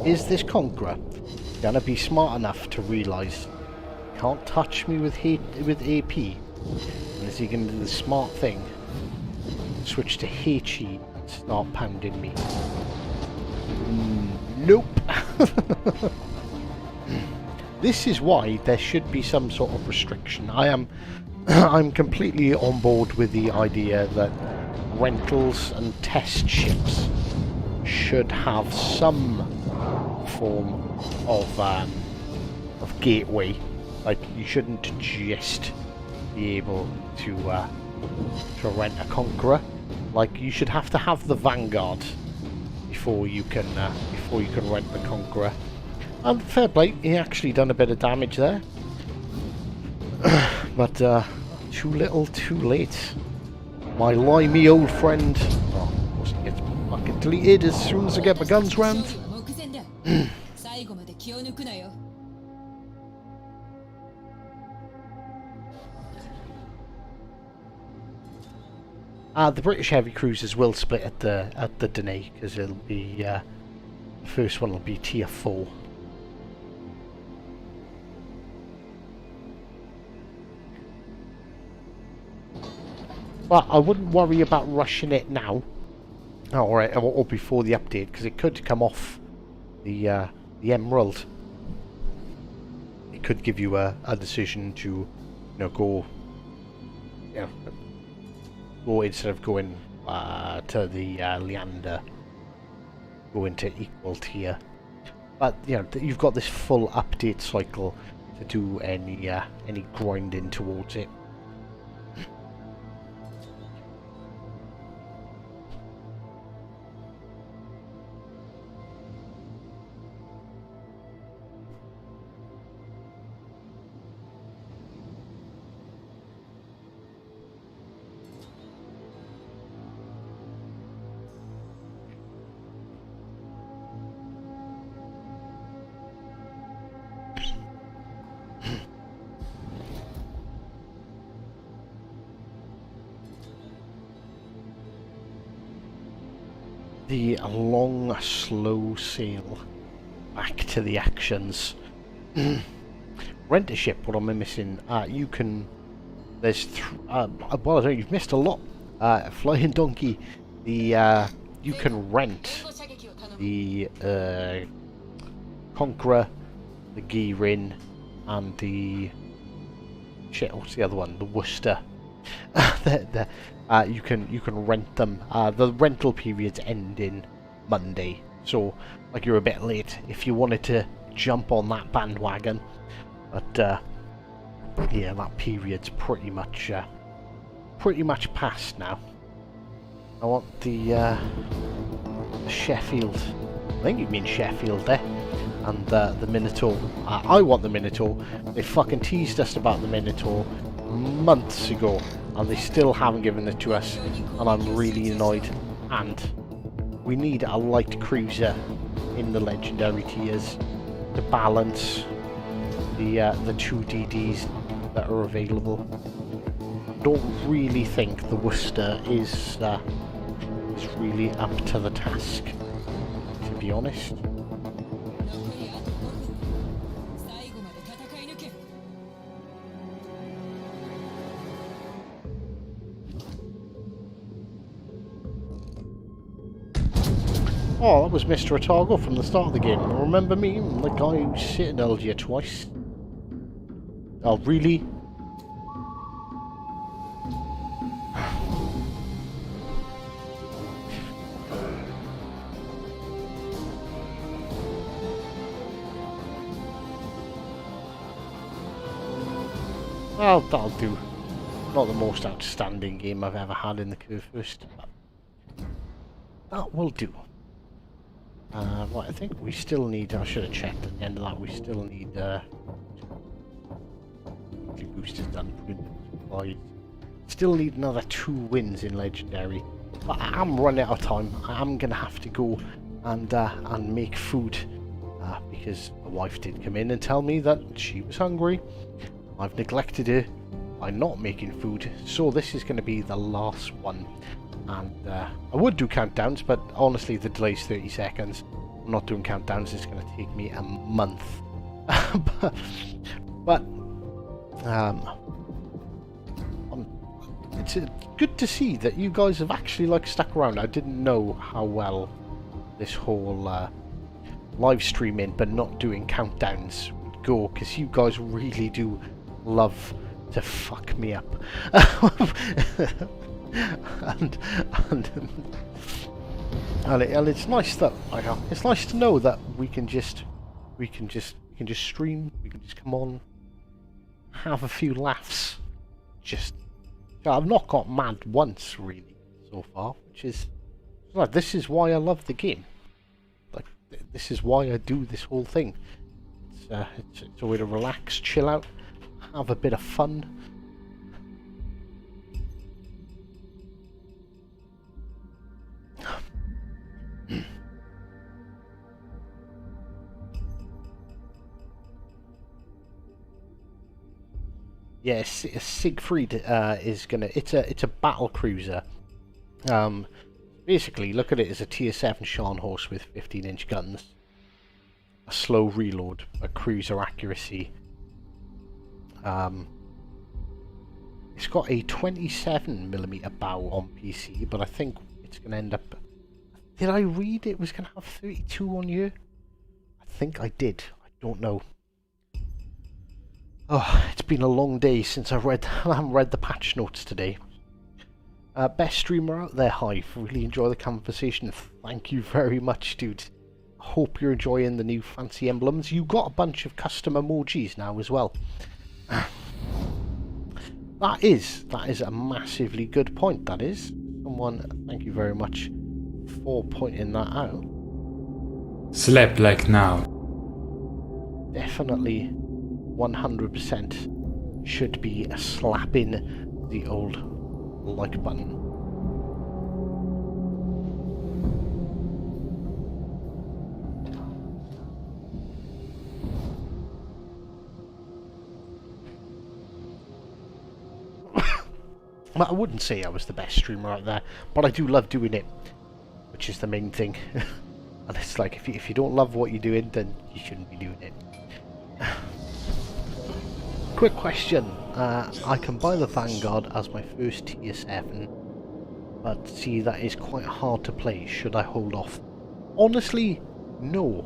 Is this Conqueror gonna be smart enough to realise can't touch me with AP? And is he gonna do the smart thing? Switch to HE and start pounding me? Nope. This is why there should be some sort of restriction. I'm completely on board with the idea that rentals and test ships should have some form of gateway. Like, you shouldn't just be able to rent a Conqueror. Like, you should have to have the Vanguard before you can rent the Conqueror. And fair play, he actually done a bit of damage there. But too little, too late. My limey old friend. Oh, of course he gets fucking deleted as soon as I get my guns round. The British heavy cruisers will split at the Danae, because it'll be the first one will be tier 4. But I wouldn't worry about rushing it now, or before the update, because it could come off the Emerald. It could give you a decision to, go instead of going to the Leander, go into equal tier. But you've got this full update cycle to do any grinding towards it. The long, slow sail back to the actions. Rent a ship. What am I missing? You can. There's. Well, I don't know. You've missed a lot. Flying Donkey. The. You can rent the Conqueror, the Gearin, and the. Shit. What's the other one? The Worcester. You can rent them. The rental periods end in Monday, so like you're a bit late if you wanted to jump on that bandwagon. But yeah, that period's pretty much past now. I want the Sheffield. I think you mean Sheffield there, and the Minotaur. I want the Minotaur. They fucking teased us about the Minotaur months ago, and they still haven't given it to us, and I'm really annoyed. And we need a light cruiser in the legendary tiers to balance the two DDs that are available. don't really think the Worcester is really up to the task, to be honest. 残りあと5分。最後まで戦い抜け。 Oh, that was Mr. Otago from the start of the game. Remember me? The guy who citadelled you twice. Oh, really? Well, that'll do. Not the most outstanding game I've ever had in the Curve First, but that will do. Right, I think we still need, I should have checked at the end of that, we still need boosters done, supplies. Still need another 2 wins in Legendary. But I am running out of time. I am going to have to go and make food, because my wife did come in and tell me that she was hungry. I've neglected her by not making food, so this is going to be the last one. And I would do countdowns, but honestly the delay's 30 seconds. I'm not doing countdowns, it's going to take me a month. but it's good to see that you guys have actually like stuck around. I didn't know how well this whole live streaming but not doing countdowns would go, because you guys really do love to fuck me up. and it's nice that it's nice to know that we can just stream, we can just come on, have a few laughs. Just I've not got mad once really so far, which is like, this is why I love the game. Like, this is why I do this whole thing. It's a way to relax, chill out, have a bit of fun. Yes, Siegfried is gonna. It's a battle cruiser. Basically, look at it as a tier 7 Scharnhorst with 15-inch guns, a slow reload, a cruiser accuracy. It's got a 27mm bow on PC, but I think it's gonna end up. Did I read it was gonna have 32 on you? I think I did. I don't know. Oh, it's been a long day since I haven't read the patch notes today. Best streamer out there, Hive. Really enjoy the conversation. Thank you very much, dude. Hope you're enjoying the new fancy emblems. You got a bunch of custom emojis now as well. That is a massively good point. That is. Someone, thank you very much for pointing that out. Slept like now. Definitely 100% should be slapping the old like button. But I wouldn't say I was the best streamer out there, but I do love doing it, which is the main thing. And it's like, if you don't love what you're doing, then you shouldn't be doing it. Quick question. I can buy the Vanguard as my first tier 7, but see, that is quite hard to play. Should I hold off? Honestly, no.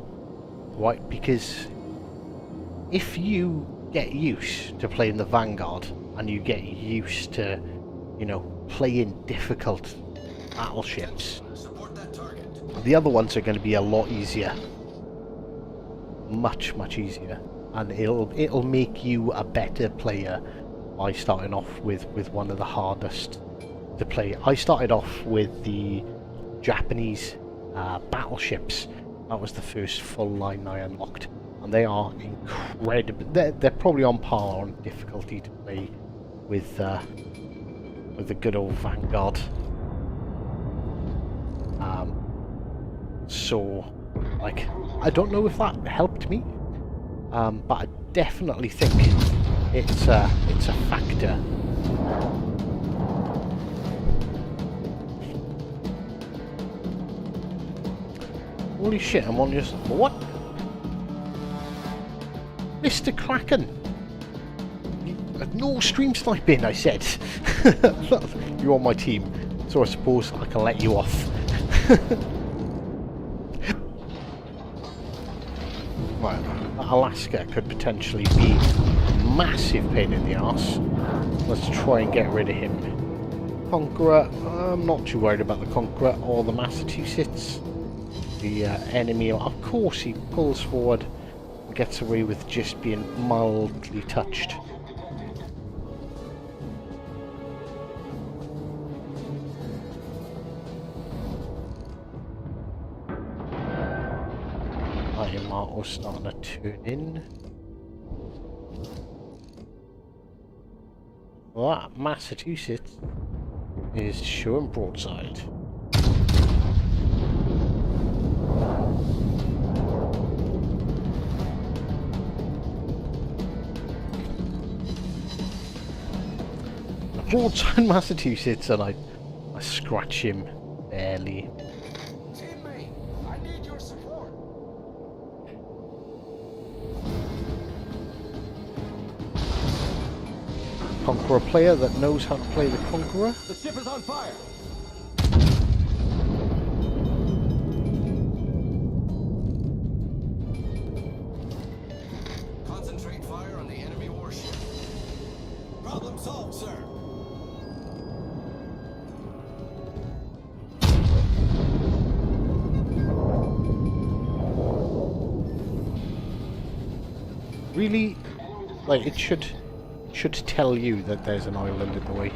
Right, because if you get used to playing the Vanguard and you get used to, you know, playing difficult battleships, Support that target. the other ones are going to be a lot easier. Much easier. And it'll make you a better player by starting off with one of the hardest to play. I started off with the Japanese battleships. That was the first full line I unlocked, and they are incredible. They're probably on par on difficulty to play with the good old Vanguard. So, like, I don't know if that helped me. But I definitely think it's a factor. Holy shit, I'm on your... What? Mr. Kraken! No stream sniping, I said. You're on my team, so I suppose I can let you off. Right, Alaska could potentially be a massive pain in the arse. Let's try and get rid of him. Conqueror, I'm not too worried about the Conqueror or the Massachusetts. The enemy, of course he pulls forward and gets away with just being mildly touched. Marto's starting to turn in. Well, that Massachusetts is showing broadside. Broadside Massachusetts, and I scratch him barely. Teammate, I need your support. Conqueror player that knows how to play the Conqueror. The ship is on fire. Concentrate fire on the enemy warship. Problem solved, sir. Really, like it should tell you that there's an island in the way.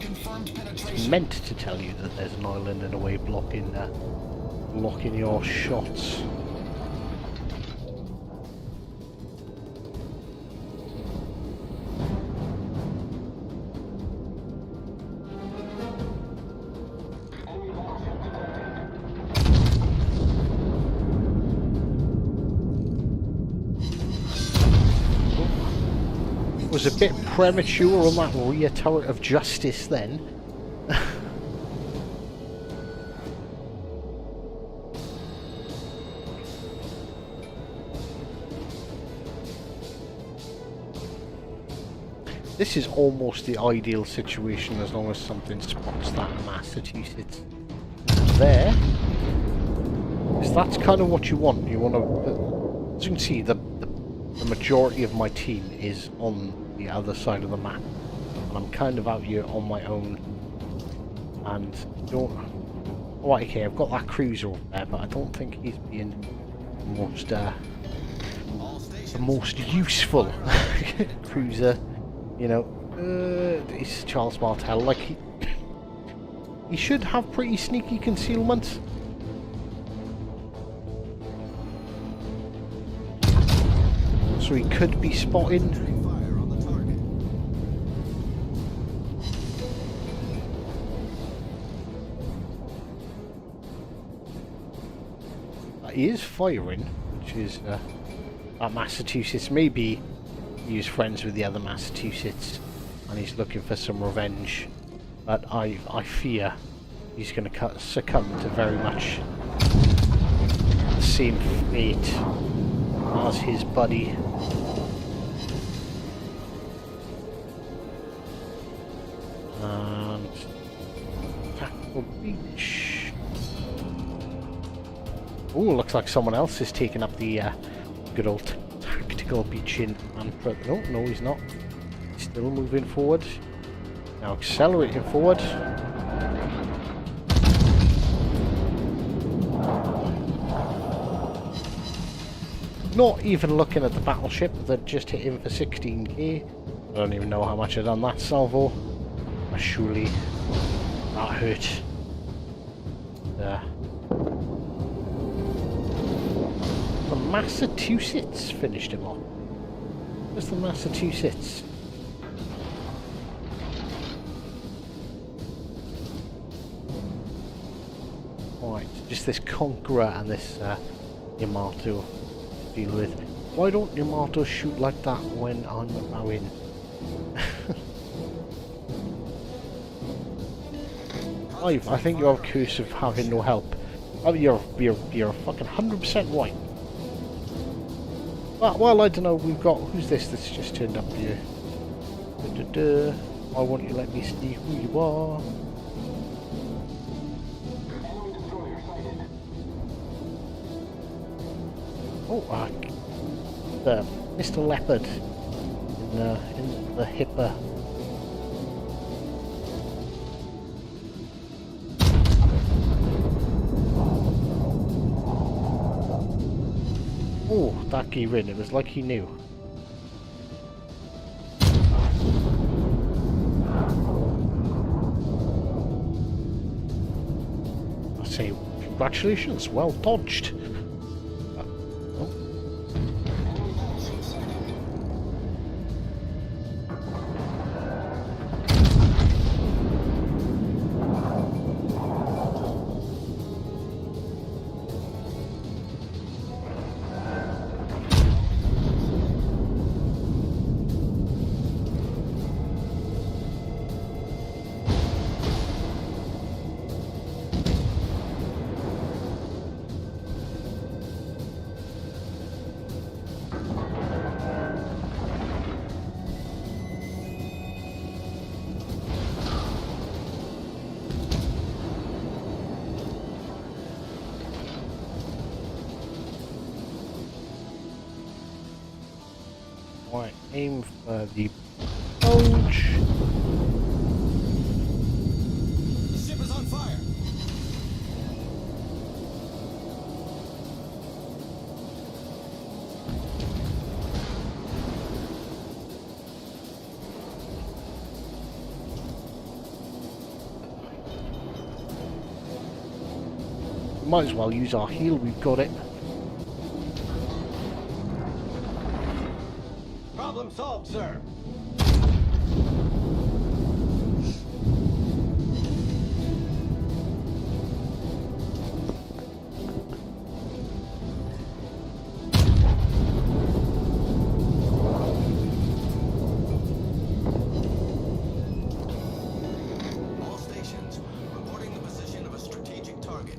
Confirmed It's penetration. meant to tell you that there's an island in the way blocking your shots. Was a bit premature on that rear turret of justice then. This is almost the ideal situation as long as something spots that Massachusetts there. Because that's kind of what you want. You want to, as you can see, the majority of my team is on the other side of the map, and I'm kind of out here on my own. And oh, okay, I've got that cruiser up there, but I don't think he's being the most useful cruiser. You know, it's Charles Martel. Like he should have pretty sneaky concealment. So he could be spotting. Fire on the target. He is firing, which is at Massachusetts. Maybe he's friends with the other Massachusetts and he's looking for some revenge. But I fear he's going to succumb to very much the same fate as his buddy. And Tactical Beach. Oh, looks like someone else is taking up the good old Tactical Beach in Manfred. No, he's not. He's still moving forward. Now accelerating forward. Not even looking at the battleship that just hit him for 16k. I don't even know how much I done that salvo. But surely that hurt. The Massachusetts finished him off. Where's the Massachusetts? Right, just this Conqueror and this Yamato to deal with. Why don't Yamato shoot like that when I'm bowing? 5. I think you're a curse of having no help. Oh, you're fucking 100% right. Well, I don't know. We've got who's this that's just turned up here? Why won't you let me see who you are? Oh, the Mr. Leopard in the hipper. Oh, that gave in. It was like he knew. I say, congratulations, well dodged. Right, aim for the bulge. The ship is on fire. Might as well use our heal, we've got it. Problem solved, sir. All stations reporting the position of a strategic target.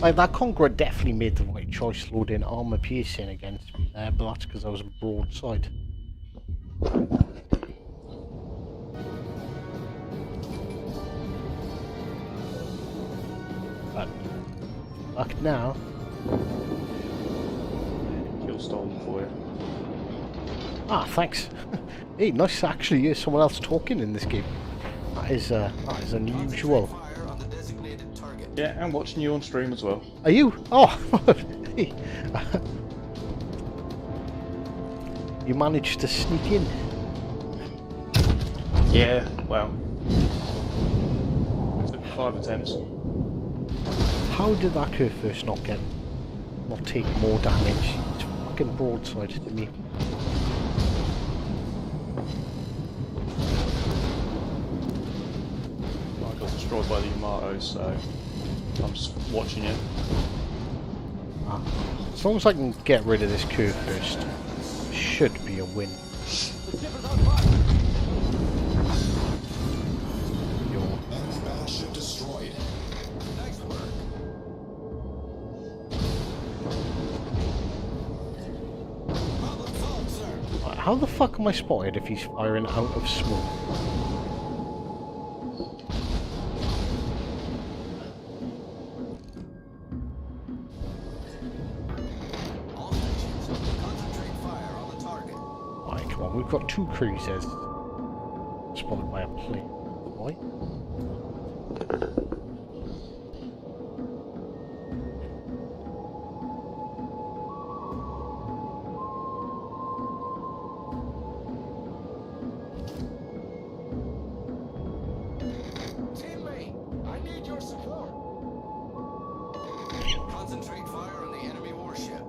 Like, that Conqueror definitely made the right choice loading armor piercing against me there, but that's because I was a broadside. But fuck now. Kill stolen for you. Ah, thanks. Hey, nice to actually hear someone else talking in this game. That is unusual. Fire on the designated target. Yeah, I'm watching you on stream as well. Are you? Oh, hey. You managed to sneak in. Yeah, well. Took 5 attempts. How did that curve first not take more damage? It's fucking broadside to me. I got destroyed by the Yamato, so I'm just watching you. As long as I can get rid of this curve first, should be a win. The ship is on fire. Yo. Battleship destroyed. Nice work. Problem solved, sir. How the fuck am I spotted if he's firing out of smoke? All stations concentrate fire on the target. Alright, come on, we've got 2 cruisers spotted by a plane. Right? Teammate, I need your support. Concentrate fire on the enemy warship.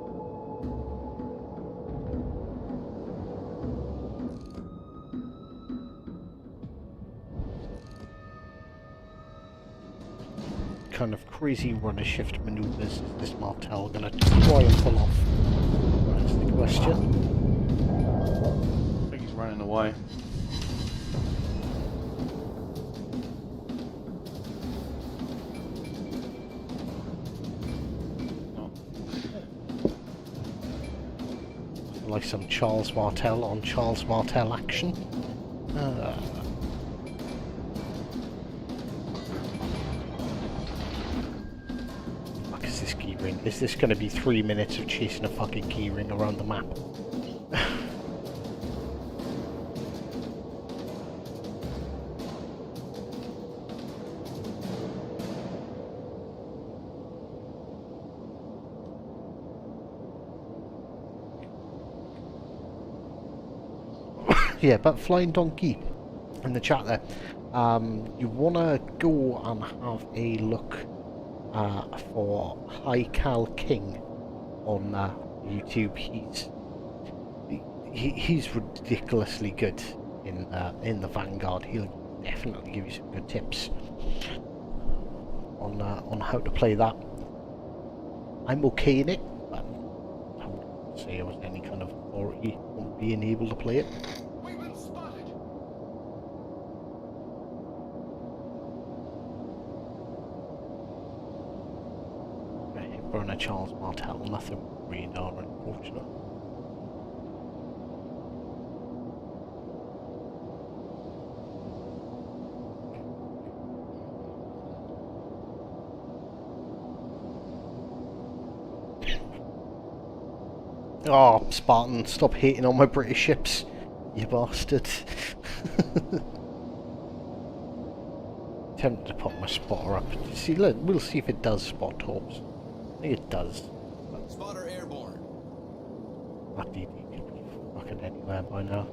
kind of crazy runner shift maneuvers is this Martel going to try and pull off? That's the question. I think he's running away. Like some Charles Martel on Charles Martel action. Fuck is this key ring? Is this going to be 3 minutes of chasing a fucking key ring around the map? Yeah, but Flying Donkey in the chat there, you want to go and have a look for High Cal King on YouTube. He's ridiculously good in the Vanguard. He'll definitely give you some good tips on how to play that. I'm okay in it, but I wouldn't say I was any kind of authority on being able to play it. We've been spotted. Burner Charles Martel, nothing radar, unfortunately. Oh, Spartan, stop hating on my British ships, you bastard. Tempted to put my spotter up. See, look, we'll see if it does spot torps. I think it does. Spotter airborne. That DD could be fucking anywhere by now.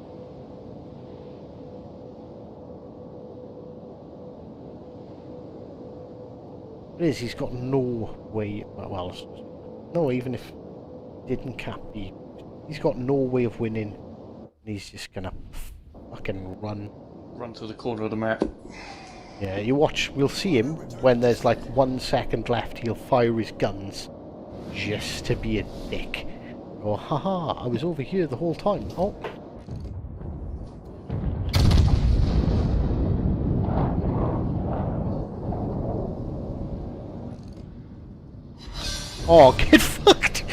It is, he's got no way, well, no, even if he didn't cap the, he's got no way of winning. He's just gonna fucking run. Run to the corner of the map. Yeah, you watch, we'll see him when there's like 1 second left, he'll fire his guns just to be a dick. Oh, haha, I was over here the whole time. Oh. Oh, get fucked!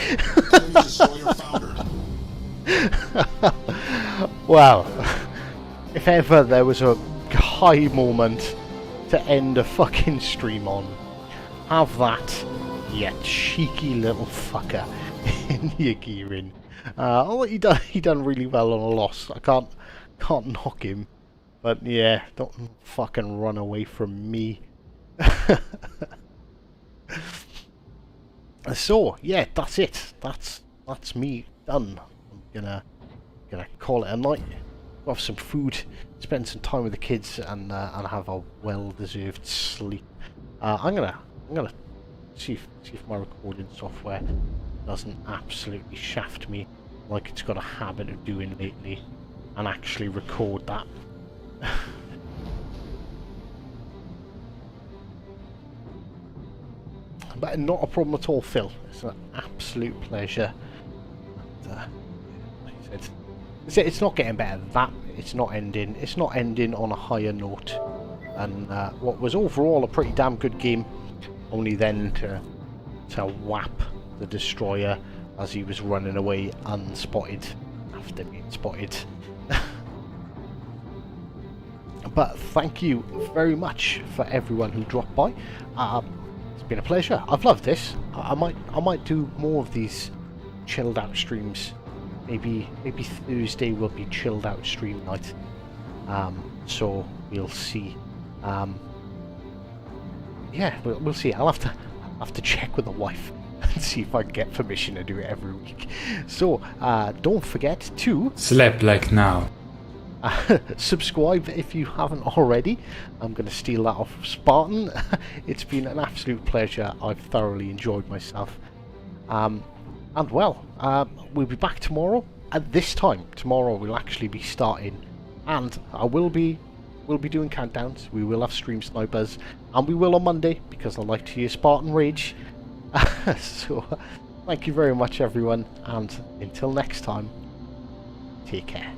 Well, if ever there was a high moment to end a fucking stream on, have that, you cheeky little fucker, in your gearing. Oh, he done really well on a loss. I can't knock him, but yeah, don't fucking run away from me. So yeah, that's it. That's me done. I'm gonna call it a night. Have some food, spend some time with the kids, and have a well-deserved sleep. I'm gonna see if my recording software doesn't absolutely shaft me like it's got a habit of doing lately, and actually record that. But not a problem at all, Phil. It's an absolute pleasure. And, like I said, it's not getting better than that. It's not ending. It's not ending on a higher note. And what was overall a pretty damn good game, only then to whap the destroyer as he was running away unspotted after being spotted. But thank you very much for everyone who dropped by. It's been a pleasure. I've loved this. I might do more of these chilled out streams. Maybe Thursday will be chilled out stream night. So we'll see. Yeah, we'll see. I'll have to check with the wife and see if I can get permission to do it every week. So don't forget to Slept like now. subscribe if you haven't already. I'm going to steal that off of Spartan. It's been an absolute pleasure. I've thoroughly enjoyed myself. And well, we'll be back tomorrow. At this time tomorrow we'll actually be starting, and we'll be doing countdowns. We will have stream snipers, and we will on Monday because I like to use Spartan Rage. So thank you very much everyone, and until next time, take care.